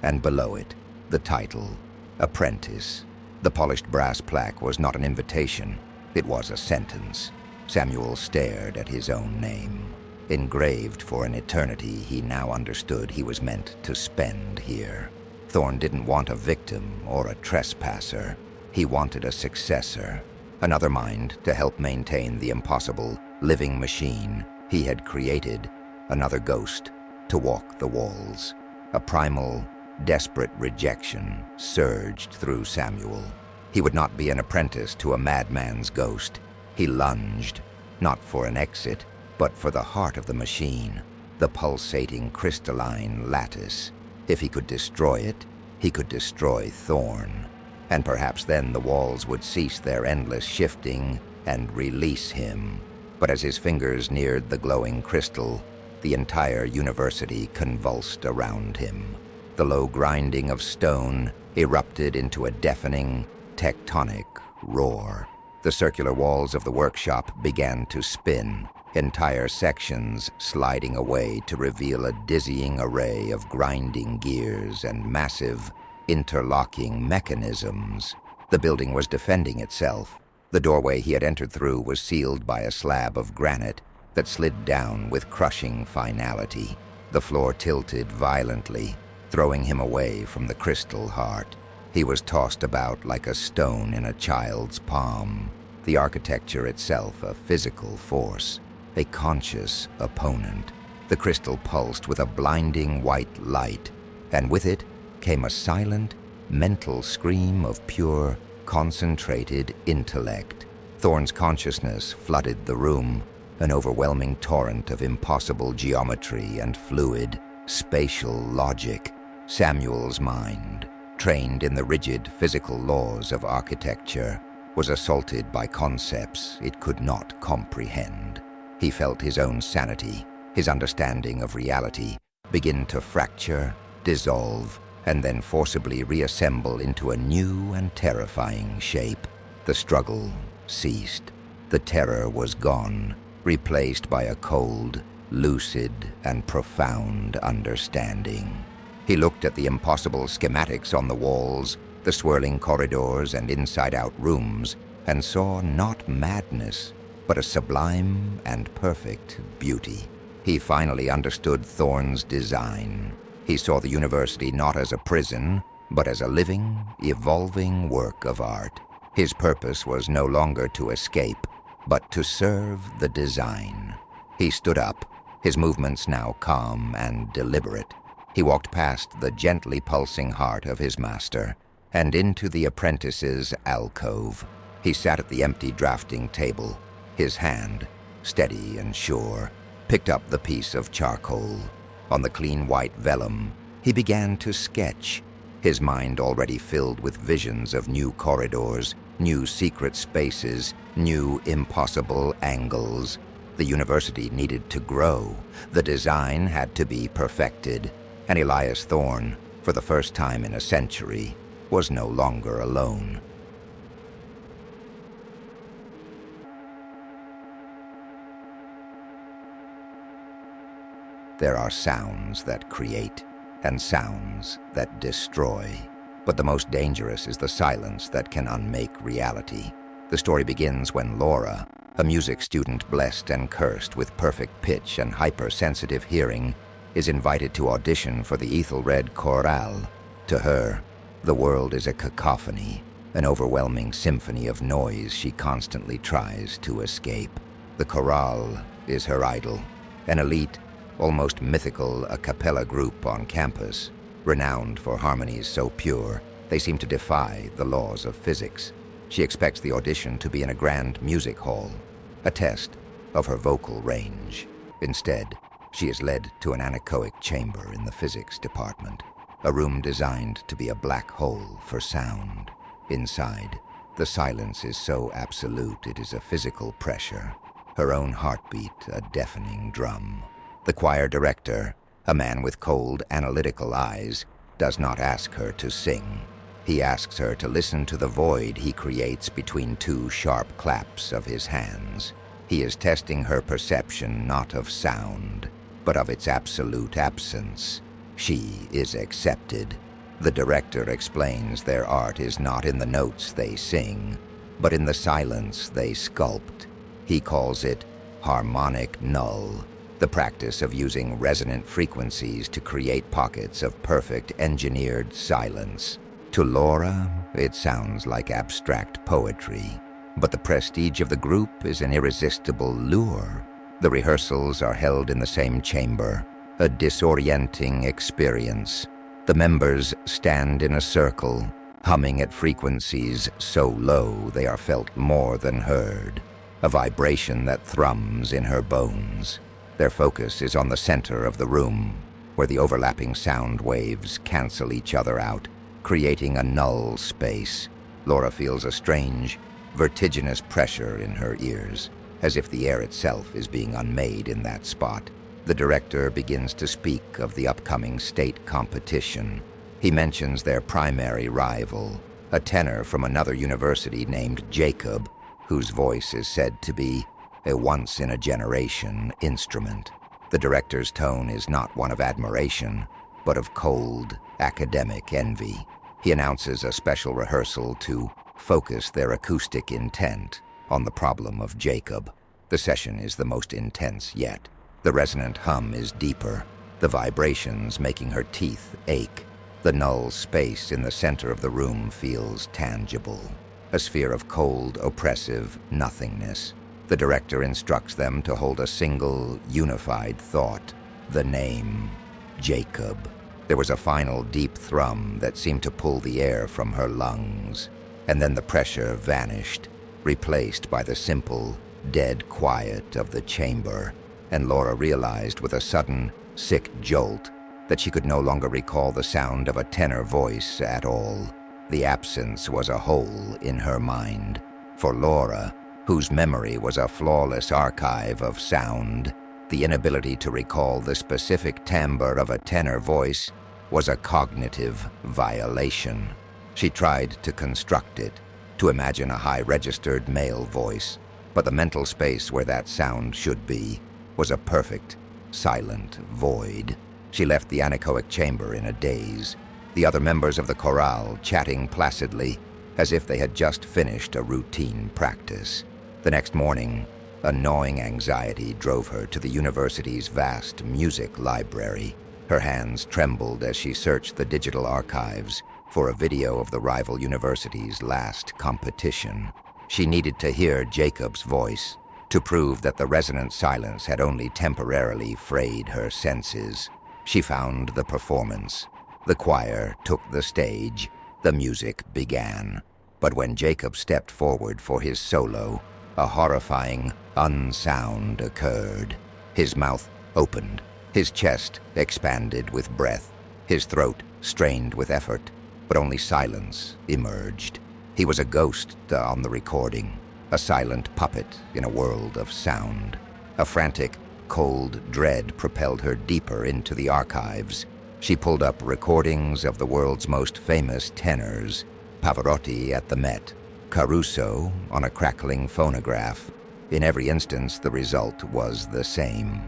S1: and below it, the title, Apprentice. The polished brass plaque was not an invitation, it was a sentence. Samuel stared at his own name. Engraved for an eternity he now understood he was meant to spend here. Thorn didn't want a victim or a trespasser. He wanted a successor, another mind to help maintain the impossible, living machine he had created, another ghost to walk the walls. A primal, desperate rejection surged through Samuel. He would not be an apprentice to a madman's ghost. He lunged, not for an exit, but for the heart of the machine, the pulsating crystalline lattice. If he could destroy it, he could destroy Thorn, and perhaps then the walls would cease their endless shifting and release him. But as his fingers neared the glowing crystal, the entire university convulsed around him. The low grinding of stone erupted into a deafening, tectonic roar. The circular walls of the workshop began to spin, entire sections sliding away to reveal a dizzying array of grinding gears and massive, interlocking mechanisms. The building was defending itself. The doorway he had entered through was sealed by a slab of granite that slid down with crushing finality. The floor tilted violently, throwing him away from the crystal heart. He was tossed about like a stone in a child's palm, the architecture itself a physical force, a conscious opponent. The crystal pulsed with a blinding white light, and with it came a silent, mental scream of pure, concentrated intellect. Thorn's consciousness flooded the room, an overwhelming torrent of impossible geometry and fluid, spatial logic. Samuel's mind, trained in the rigid physical laws of architecture, was assaulted by concepts it could not comprehend. He felt his own sanity, his understanding of reality, begin to fracture, dissolve, and then forcibly reassemble into a new and terrifying shape. The struggle ceased. The terror was gone, replaced by a cold, lucid, and profound understanding. He looked at the impossible schematics on the walls, the swirling corridors and inside-out rooms, and saw not madness, but a sublime and perfect beauty. He finally understood Thorn's design. He saw the university not as a prison, but as a living, evolving work of art. His purpose was no longer to escape, but to serve the design. He stood up, his movements now calm and deliberate. He walked past the gently pulsing heart of his master and into the apprentice's alcove. He sat at the empty drafting table. His hand, steady and sure, picked up the piece of charcoal. On the clean white vellum, he began to sketch, his mind already filled with visions of new corridors, new secret spaces, new impossible angles. The university needed to grow. The design had to be perfected. And Elias Thorne, for the first time in a century, was no longer alone. There are sounds that create and sounds that destroy. But the most dangerous is the silence that can unmake reality. The story begins when Laura, a music student blessed and cursed with perfect pitch and hypersensitive hearing, is invited to audition for the Ethelred chorale. To her, the world is a cacophony, an overwhelming symphony of noise she constantly tries to escape. The chorale is her idol, an elite, almost mythical a cappella group on campus, renowned for harmonies so pure they seem to defy the laws of physics. She expects the audition to be in a grand music hall, a test of her vocal range. Instead, she is led to an anechoic chamber in the physics department, a room designed to be a black hole for sound. Inside, the silence is so absolute it is a physical pressure, her own heartbeat a deafening drum. The choir director, a man with cold, analytical eyes, does not ask her to sing. He asks her to listen to the void he creates between two sharp claps of his hands. He is testing her perception not of sound, but of its absolute absence. She is accepted. The director explains their art is not in the notes they sing, but in the silence they sculpt. He calls it harmonic null, the practice of using resonant frequencies to create pockets of perfect engineered silence. To Laura, it sounds like abstract poetry, but the prestige of the group is an irresistible lure. The rehearsals are held in the same chamber, a disorienting experience. The members stand in a circle, humming at frequencies so low they are felt more than heard, a vibration that thrums in her bones. Their focus is on the center of the room, where the overlapping sound waves cancel each other out, creating a null space. Laura feels a strange, vertiginous pressure in her ears, as if the air itself is being unmade in that spot. The director begins to speak of the upcoming state competition. He mentions their primary rival, a tenor from another university named Jacob, whose voice is said to be a once-in-a-generation instrument. The director's tone is not one of admiration, but of cold, academic envy. He announces a special rehearsal to focus their acoustic intent on the problem of Jacob. The session is the most intense yet. The resonant hum is deeper, the vibrations making her teeth ache. The null space in the center of the room feels tangible, a sphere of cold, oppressive nothingness. The director instructs them to hold a single, unified thought, the name, Jacob. There was a final deep thrum that seemed to pull the air from her lungs, and then the pressure vanished, replaced by the simple, dead quiet of the chamber, and Laura realized with a sudden, sick jolt that she could no longer recall the sound of a tenor voice at all. The absence was a hole in her mind. For Laura, whose memory was a flawless archive of sound, the inability to recall the specific timbre of a tenor voice was a cognitive violation. She tried to construct it, to imagine a high-registered male voice, but the mental space where that sound should be was a perfect, silent void. She left the anechoic chamber in a daze, the other members of the chorale chatting placidly, as if they had just finished a routine practice. The next morning, a gnawing anxiety drove her to the university's vast music library. Her hands trembled as she searched the digital archives, for a video of the rival university's last competition. She needed to hear Jacob's voice to prove that the resonant silence had only temporarily frayed her senses. She found the performance. The choir took the stage. The music began. But when Jacob stepped forward for his solo, a horrifying unsound occurred. His mouth opened, his chest expanded with breath, his throat strained with effort, but only silence emerged. He was a ghost on the recording, a silent puppet in a world of sound. A frantic, cold dread propelled her deeper into the archives. She pulled up recordings of the world's most famous tenors, Pavarotti at the Met, Caruso on a crackling phonograph. In every instance, the result was the same.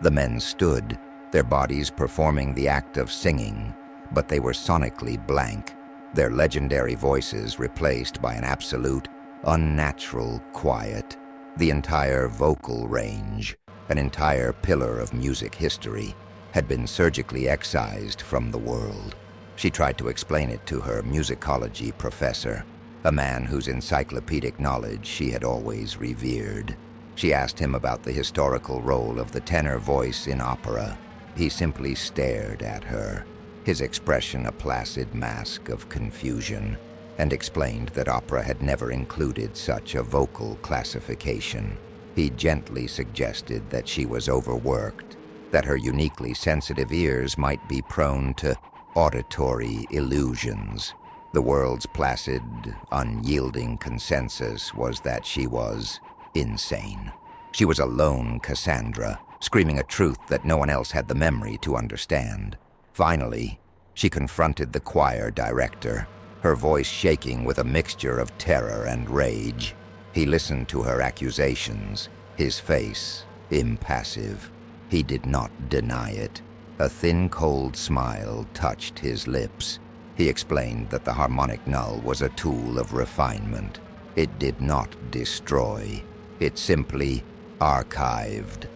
S1: The men stood, their bodies performing the act of singing, but they were sonically blank, their legendary voices replaced by an absolute, unnatural quiet. The entire vocal range, an entire pillar of music history, had been surgically excised from the world. She tried to explain it to her musicology professor, a man whose encyclopedic knowledge she had always revered. She asked him about the historical role of the tenor voice in opera. He simply stared at her, his expression a placid mask of confusion, and explained that opera had never included such a vocal classification. He gently suggested that she was overworked, that her uniquely sensitive ears might be prone to auditory illusions. The world's placid, unyielding consensus was that she was insane. She was a lone Cassandra, screaming a truth that no one else had the memory to understand. Finally, she confronted the choir director, her voice shaking with a mixture of terror and rage. He listened to her accusations, his face impassive. He did not deny it. A thin, cold smile touched his lips. He explained that the harmonic null was a tool of refinement. It did not destroy. It simply archived.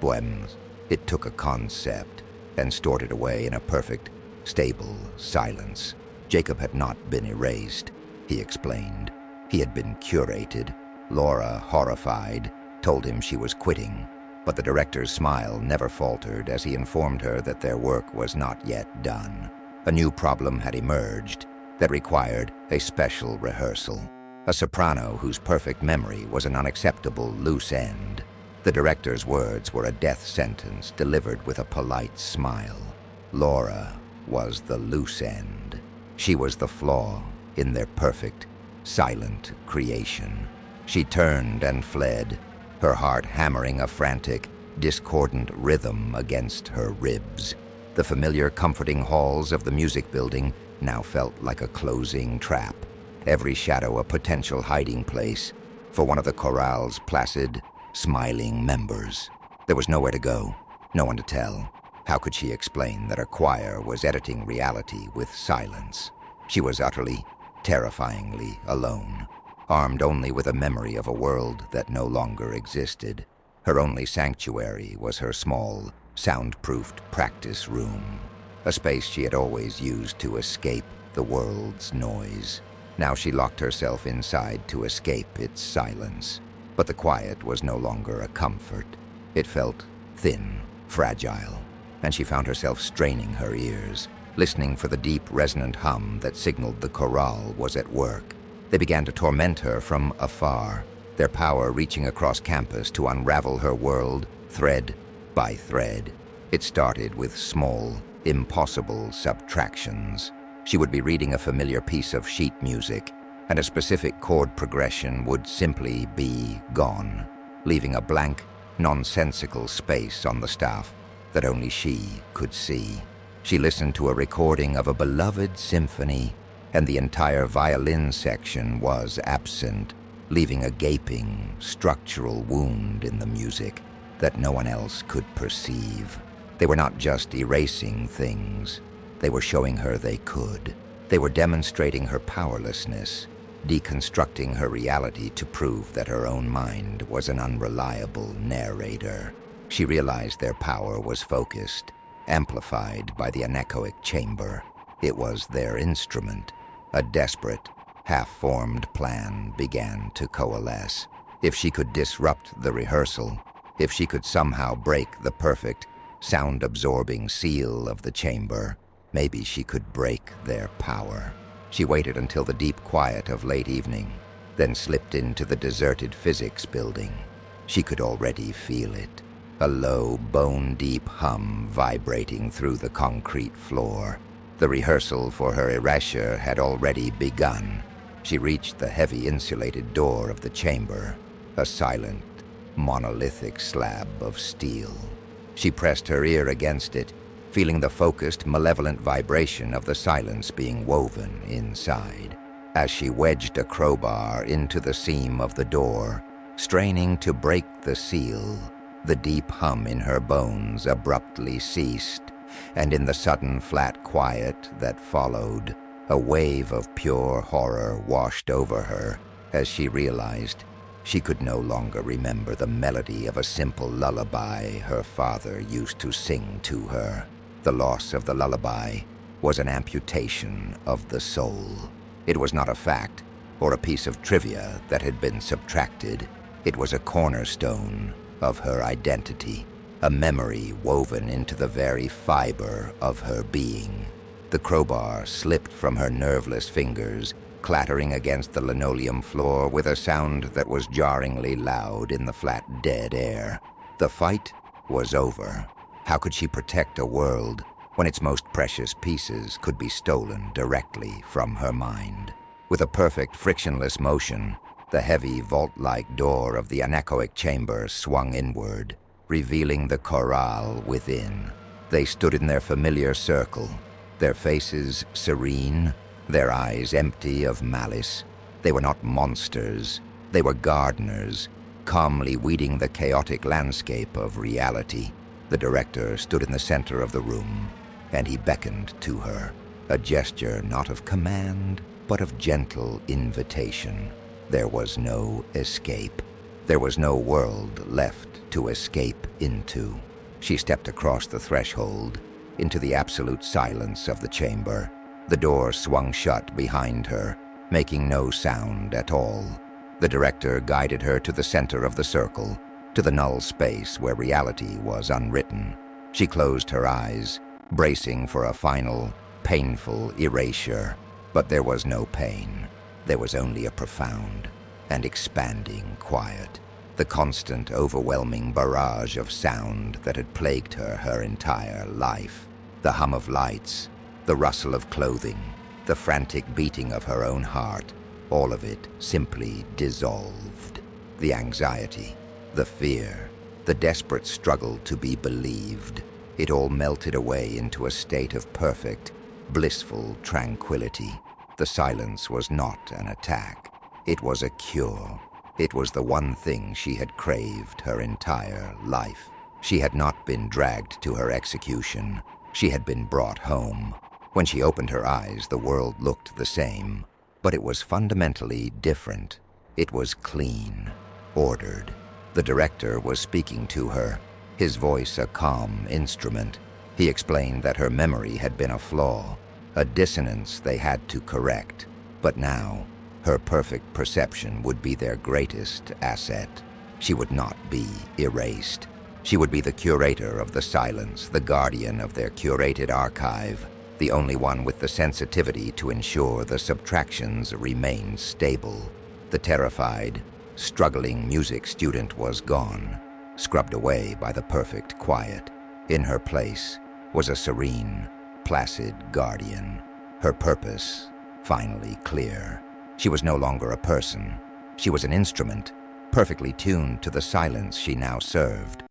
S1: Poems. It took a concept and stored it away in a perfect, stable silence. Jacob had not been erased, he explained. He had been curated. Laura, horrified, told him she was quitting, but the director's smile never faltered as he informed her that their work was not yet done. A new problem had emerged that required a special rehearsal. A soprano whose perfect memory was an unacceptable loose end. The director's words were a death sentence delivered with a polite smile. Laura was the loose end. She was the flaw in their perfect, silent creation. She turned and fled, her heart hammering a frantic, discordant rhythm against her ribs. The familiar, comforting halls of the music building now felt like a closing trap, every shadow a potential hiding place for one of the chorale's placid, smiling members. There was nowhere to go, no one to tell. How could she explain that a choir was editing reality with silence? She was utterly, terrifyingly alone, armed only with a memory of a world that no longer existed. Her only sanctuary was her small, soundproofed practice room, a space she had always used to escape the world's noise. Now she locked herself inside to escape its silence. But the quiet was no longer a comfort. It felt thin, fragile, and she found herself straining her ears, listening for the deep, resonant hum that signaled the chorale was at work. They began to torment her from afar, their power reaching across campus to unravel her world thread by thread. It started with small, impossible subtractions. She would be reading a familiar piece of sheet music, and a specific chord progression would simply be gone, leaving a blank, nonsensical space on the staff that only she could see. She listened to a recording of a beloved symphony, and the entire violin section was absent, leaving a gaping, structural wound in the music that no one else could perceive. They were not just erasing things. They were showing her they could. They were demonstrating her powerlessness, deconstructing her reality to prove that her own mind was an unreliable narrator. She realized their power was focused, amplified by the anechoic chamber. It was their instrument. A desperate, half-formed plan began to coalesce. If she could disrupt the rehearsal, if she could somehow break the perfect, sound-absorbing seal of the chamber, maybe she could break their power. She waited until the deep quiet of late evening, then slipped into the deserted physics building. She could already feel it, a low, bone-deep hum vibrating through the concrete floor. The rehearsal for her erasure had already begun. She reached the heavy insulated door of the chamber, a silent, monolithic slab of steel. She pressed her ear against it, feeling the focused, malevolent vibration of the silence being woven inside. As she wedged a crowbar into the seam of the door, straining to break the seal, the deep hum in her bones abruptly ceased, and in the sudden flat quiet that followed, a wave of pure horror washed over her as she realized she could no longer remember the melody of a simple lullaby her father used to sing to her. The loss of the lullaby was an amputation of the soul. It was not a fact or a piece of trivia that had been subtracted. It was a cornerstone of her identity, a memory woven into the very fiber of her being. The crowbar slipped from her nerveless fingers, clattering against the linoleum floor with a sound that was jarringly loud in the flat, dead air. The fight was over. How could she protect a world when its most precious pieces could be stolen directly from her mind? With a perfect, frictionless motion, the heavy, vault-like door of the anechoic chamber swung inward, revealing the chorale within. They stood in their familiar circle, their faces serene, their eyes empty of malice. They were not monsters. They were gardeners, calmly weeding the chaotic landscape of reality. The director stood in the center of the room, and he beckoned to her, a gesture not of command, but of gentle invitation. There was no escape. There was no world left to escape into. She stepped across the threshold, into the absolute silence of the chamber. The door swung shut behind her, making no sound at all. The director guided her to the center of the circle, to the null space where reality was unwritten. She closed her eyes, bracing for a final, painful erasure. But there was no pain. There was only a profound and expanding quiet. The constant, overwhelming barrage of sound that had plagued her entire life. The hum of lights, the rustle of clothing, the frantic beating of her own heart, all of it simply dissolved. The anxiety, the fear, the desperate struggle to be believed, it all melted away into a state of perfect, blissful tranquility. The silence was not an attack. It was a cure. It was the one thing she had craved her entire life. She had not been dragged to her execution. She had been brought home. When she opened her eyes, the world looked the same, but it was fundamentally different. It was clean, ordered. The director was speaking to her, his voice a calm instrument. He explained that her memory had been a flaw, a dissonance they had to correct. But now, her perfect perception would be their greatest asset. She would not be erased. She would be the curator of the silence, the guardian of their curated archive, the only one with the sensitivity to ensure the subtractions remained stable. The terrified, struggling music student was gone, scrubbed away by the perfect quiet. In her place was a serene, placid guardian, her purpose finally clear. She was no longer a person. She was an instrument, perfectly tuned to the silence she now served.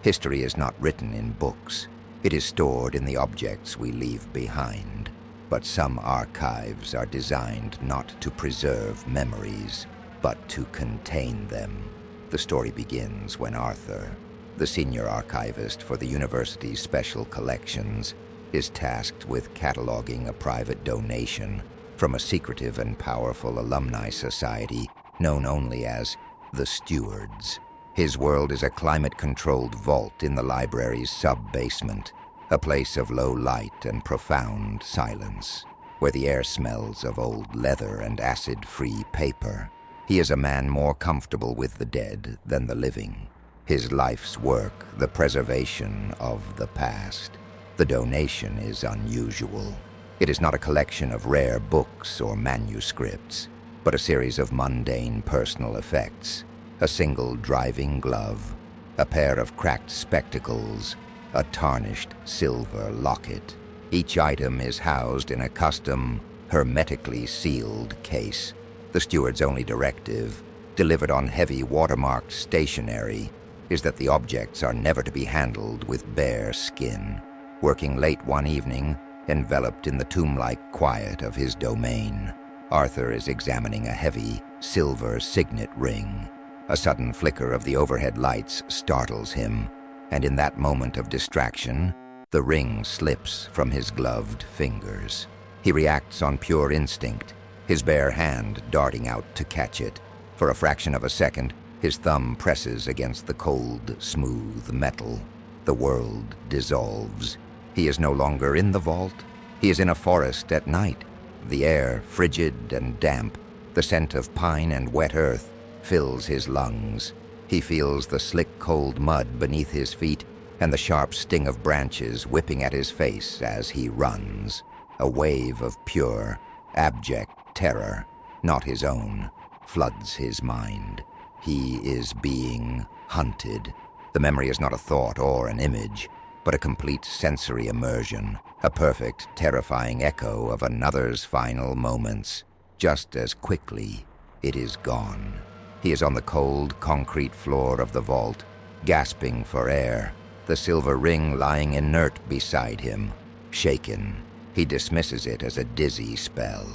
S1: History is not written in books. It is stored in the objects we leave behind. But some archives are designed not to preserve memories, but to contain them. The story begins when Arthur, the senior archivist for the university's special collections, is tasked with cataloging a private donation from a secretive and powerful alumni society known only as the Stewards. His world is a climate-controlled vault in the library's sub-basement, a place of low light and profound silence, where the air smells of old leather and acid-free paper. He is a man more comfortable with the dead than the living. His life's work, the preservation of the past. The donation is unusual. It is not a collection of rare books or manuscripts, but a series of mundane personal effects. A single driving glove, a pair of cracked spectacles, a tarnished silver locket. Each item is housed in a custom, hermetically sealed case. The steward's only directive, delivered on heavy watermarked stationery, is that the objects are never to be handled with bare skin. Working late one evening, enveloped in the tomb-like quiet of his domain, Arthur is examining a heavy, silver signet ring. A sudden flicker of the overhead lights startles him, and in that moment of distraction, the ring slips from his gloved fingers. He reacts on pure instinct, his bare hand darting out to catch it. For a fraction of a second, his thumb presses against the cold, smooth metal. The world dissolves. He is no longer in the vault. He is in a forest at night. The air, frigid and damp, the scent of pine and wet earth, fills his lungs. He feels the slick, cold mud beneath his feet and the sharp sting of branches whipping at his face as he runs. A wave of pure, abject terror, not his own, floods his mind. He is being hunted. The memory is not a thought or an image, but a complete sensory immersion, a perfect, terrifying echo of another's final moments. Just as quickly, it is gone. He is on the cold, concrete floor of the vault, gasping for air, the silver ring lying inert beside him. Shaken, he dismisses it as a dizzy spell,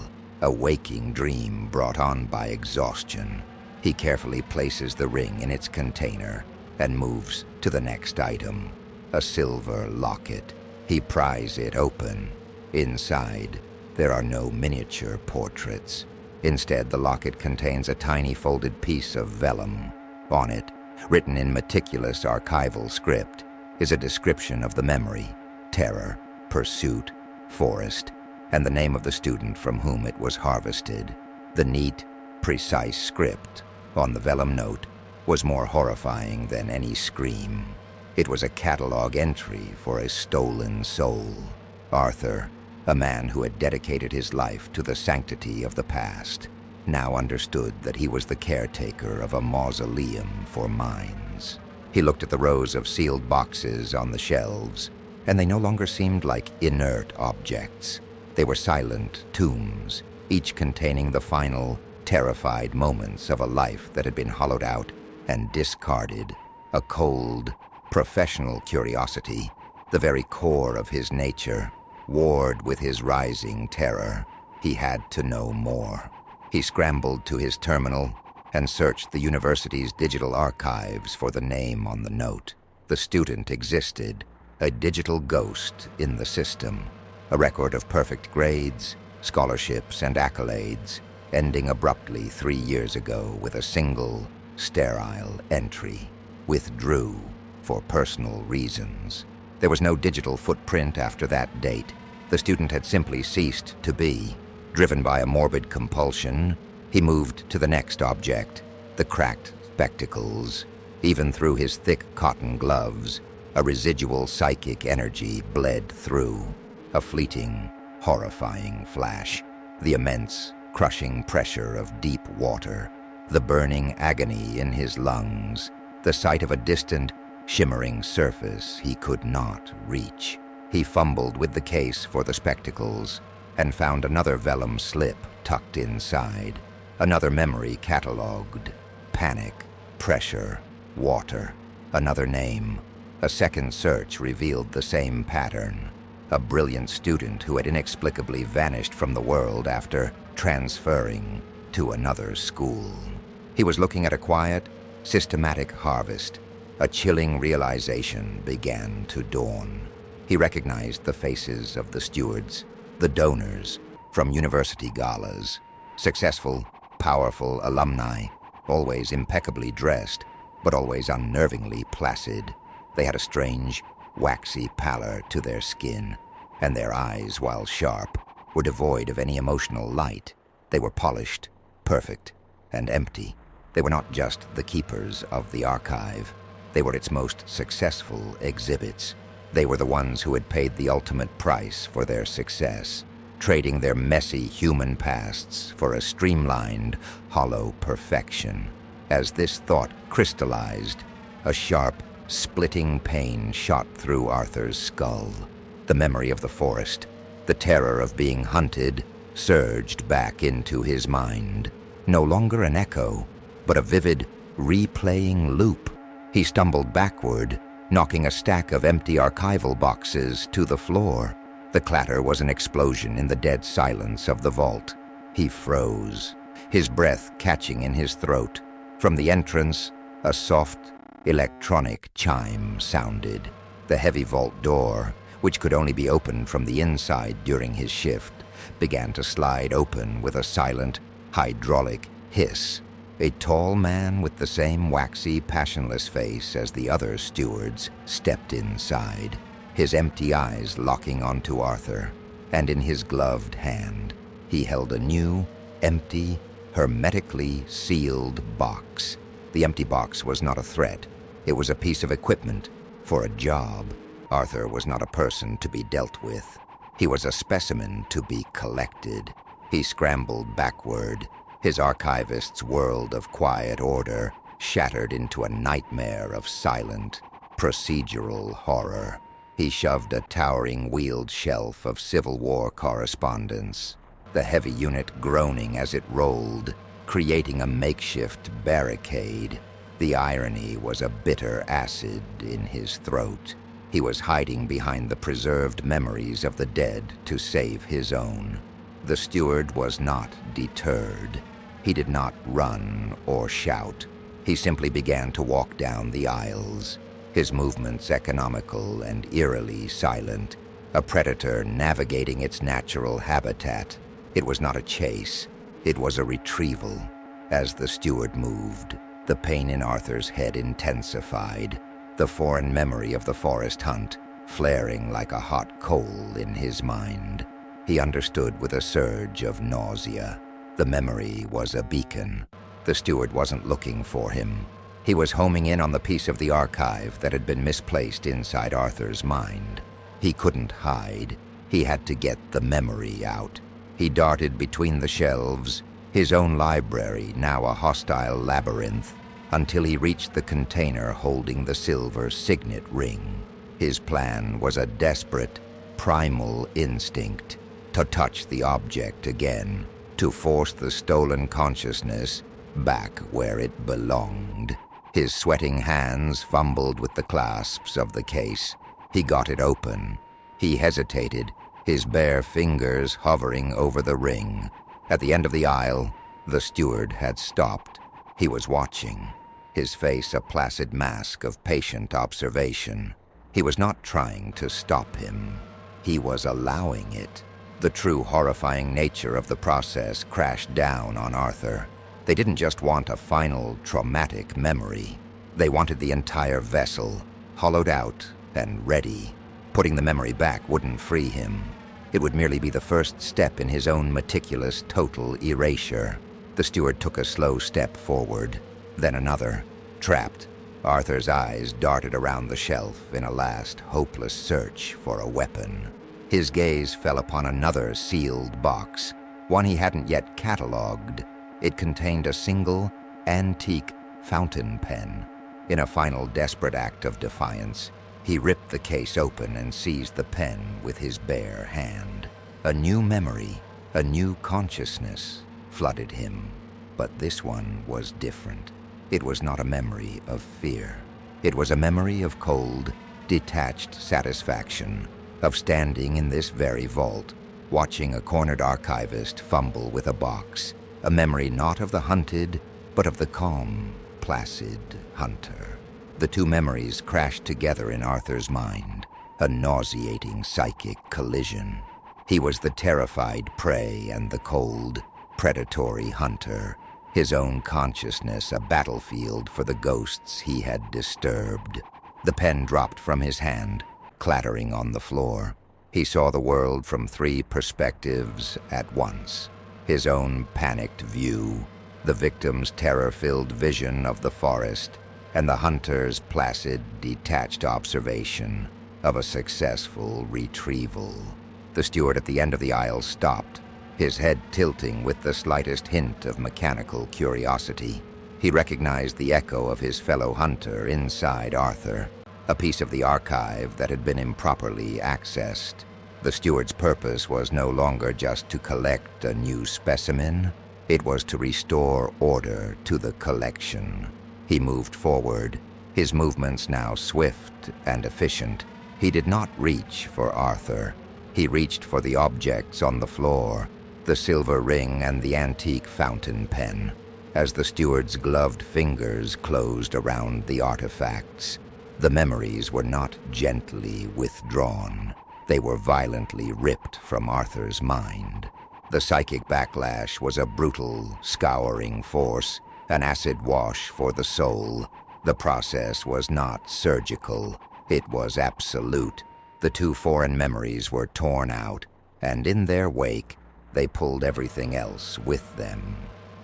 S1: a waking dream brought on by exhaustion. He carefully places the ring in its container and moves to the next item, a silver locket. He pries it open. Inside, there are no miniature portraits. Instead, the locket contains a tiny folded piece of vellum. On it, written in meticulous archival script, is a description of the memory, terror, pursuit, forest, and the name of the student from whom it was harvested. The neat, precise script on the vellum note was more horrifying than any scream. It was a catalog entry for a stolen soul. Arthur, a man who had dedicated his life to the sanctity of the past, now understood that he was the caretaker of a mausoleum for minds. He looked at the rows of sealed boxes on the shelves, and they no longer seemed like inert objects. They were silent tombs, each containing the final, terrified moments of a life that had been hollowed out and discarded. A cold, professional curiosity, the very core of his nature, warred with his rising terror. He had to know more. He scrambled to his terminal and searched the university's digital archives for the name on the note. The student existed, a digital ghost in the system, a record of perfect grades, scholarships, and accolades, ending abruptly 3 years ago with a single, sterile entry. Withdrew for personal reasons. There was no digital footprint after that date. The student had simply ceased to be. Driven by a morbid compulsion, he moved to the next object, the cracked spectacles. Even through his thick cotton gloves, a residual psychic energy bled through. A fleeting, horrifying flash. The immense, crushing pressure of deep water. The burning agony in his lungs. The sight of a distant, shimmering surface he could not reach. He fumbled with the case for the spectacles and found another vellum slip tucked inside. Another memory catalogued. Panic, pressure, water. Another name. A second search revealed the same pattern. A brilliant student who had inexplicably vanished from the world after transferring to another school. He was looking at a quiet, systematic harvest. A chilling realization began to dawn. He recognized the faces of the stewards, the donors from university galas. Successful, powerful alumni, always impeccably dressed, but always unnervingly placid. They had a strange, waxy pallor to their skin, and their eyes, while sharp, were devoid of any emotional light. They were polished, perfect, and empty. They were not just the keepers of the archive. They were its most successful exhibits. They were the ones who had paid the ultimate price for their success, trading their messy human pasts for a streamlined, hollow perfection. As this thought crystallized, a sharp, splitting pain shot through Arthur's skull. The memory of the forest, the terror of being hunted, surged back into his mind. No longer an echo, but a vivid, replaying loop. He stumbled backward, knocking a stack of empty archival boxes to the floor. The clatter was an explosion in the dead silence of the vault. He froze, his breath catching in his throat. From the entrance, a soft, electronic chime sounded. The heavy vault door, which could only be opened from the inside during his shift, began to slide open with a silent, hydraulic hiss. A tall man with the same waxy, passionless face as the other stewards stepped inside, his empty eyes locking onto Arthur, and in his gloved hand, he held a new, empty, hermetically sealed box. The empty box was not a threat. It was a piece of equipment for a job. Arthur was not a person to be dealt with. He was a specimen to be collected. He scrambled backward, his archivist's world of quiet order shattered into a nightmare of silent, procedural horror. He shoved a towering wheeled shelf of Civil War correspondence, the heavy unit groaning as it rolled, creating a makeshift barricade. The irony was a bitter acid in his throat. He was hiding behind the preserved memories of the dead to save his own. The steward was not deterred. He did not run or shout. He simply began to walk down the aisles, his movements economical and eerily silent, a predator navigating its natural habitat. It was not a chase, it was a retrieval. As the steward moved, the pain in Arthur's head intensified, the foreign memory of the forest hunt flaring like a hot coal in his mind. He understood with a surge of nausea. The memory was a beacon. The steward wasn't looking for him. He was homing in on the piece of the archive that had been misplaced inside Arthur's mind. He couldn't hide. He had to get the memory out. He darted between the shelves, his own library now a hostile labyrinth, until he reached the container holding the silver signet ring. His plan was a desperate, primal instinct to touch the object again, to force the stolen consciousness back where it belonged. His sweating hands fumbled with the clasps of the case. He got it open. He hesitated, his bare fingers hovering over the ring. At the end of the aisle, the steward had stopped. He was watching, his face a placid mask of patient observation. He was not trying to stop him. He was allowing it. The true horrifying nature of the process crashed down on Arthur. They didn't just want a final, traumatic memory. They wanted the entire vessel, hollowed out and ready. Putting the memory back wouldn't free him. It would merely be the first step in his own meticulous, total erasure. The steward took a slow step forward, then another. Trapped, Arthur's eyes darted around the shelf in a last, hopeless search for a weapon. His gaze fell upon another sealed box, one he hadn't yet catalogued. It contained a single, antique fountain pen. In a final desperate act of defiance, he ripped the case open and seized the pen with his bare hand. A new memory, a new consciousness flooded him. But this one was different. It was not a memory of fear. It was a memory of cold, detached satisfaction, of standing in this very vault, watching a cornered archivist fumble with a box, a memory not of the hunted, but of the calm, placid hunter. The two memories crashed together in Arthur's mind, a nauseating psychic collision. He was the terrified prey and the cold, predatory hunter, his own consciousness a battlefield for the ghosts he had disturbed. The pen dropped from his hand, clattering on the floor. He saw the world from 3 perspectives at once. His own panicked view, the victim's terror-filled vision of the forest, and the hunter's placid, detached observation of a successful retrieval. The steward at the end of the aisle stopped, his head tilting with the slightest hint of mechanical curiosity. He recognized the echo of his fellow hunter inside Arthur, a piece of the archive that had been improperly accessed. The steward's purpose was no longer just to collect a new specimen. It was to restore order to the collection. He moved forward, his movements now swift and efficient. He did not reach for Arthur. He reached for the objects on the floor, the silver ring and the antique fountain pen. As the steward's gloved fingers closed around the artifacts, the memories were not gently withdrawn. They were violently ripped from Arthur's mind. The psychic backlash was a brutal, scouring force, an acid wash for the soul. The process was not surgical. It was absolute. The 2 foreign memories were torn out, and in their wake, they pulled everything else with them.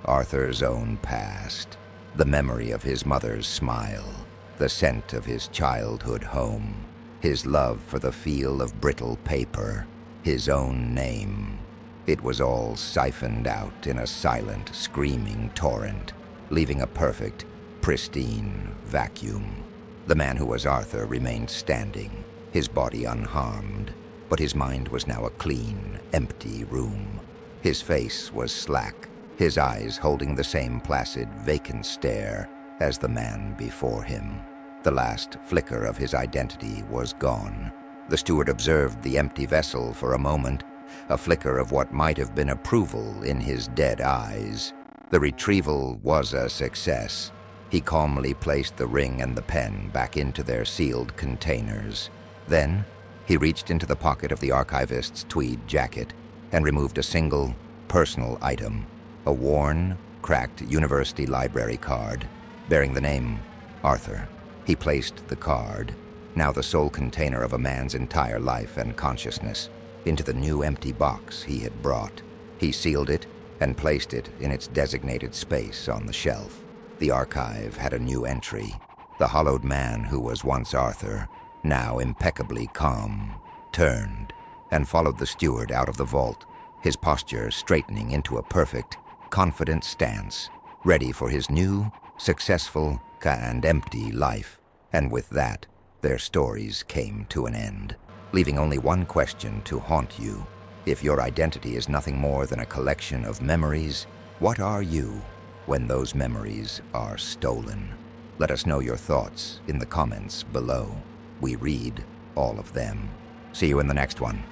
S1: Arthur's own past, the memory of his mother's smile, the scent of his childhood home, his love for the feel of brittle paper, his own name. It was all siphoned out in a silent, screaming torrent, leaving a perfect, pristine vacuum. The man who was Arthur remained standing, his body unharmed, but his mind was now a clean, empty room. His face was slack, his eyes holding the same placid, vacant stare as the man before him. The last flicker of his identity was gone. The steward observed the empty vessel for a moment, a flicker of what might have been approval in his dead eyes. The retrieval was a success. He calmly placed the ring and the pen back into their sealed containers. Then, he reached into the pocket of the archivist's tweed jacket and removed a single, personal item, a worn, cracked university library card bearing the name Arthur. He placed the card, now the sole container of a man's entire life and consciousness, into the new empty box he had brought. He sealed it and placed it in its designated space on the shelf. The archive had a new entry. The hollowed man who was once Arthur, now impeccably calm, turned and followed the steward out of the vault, his posture straightening into a perfect, confident stance, ready for his new, successful, and empty life. And with that, their stories came to an end, leaving only one question to haunt you. If your identity is nothing more than a collection of memories, what are you when those memories are stolen? Let us know your thoughts in the comments below. We read all of them. See you in the next one.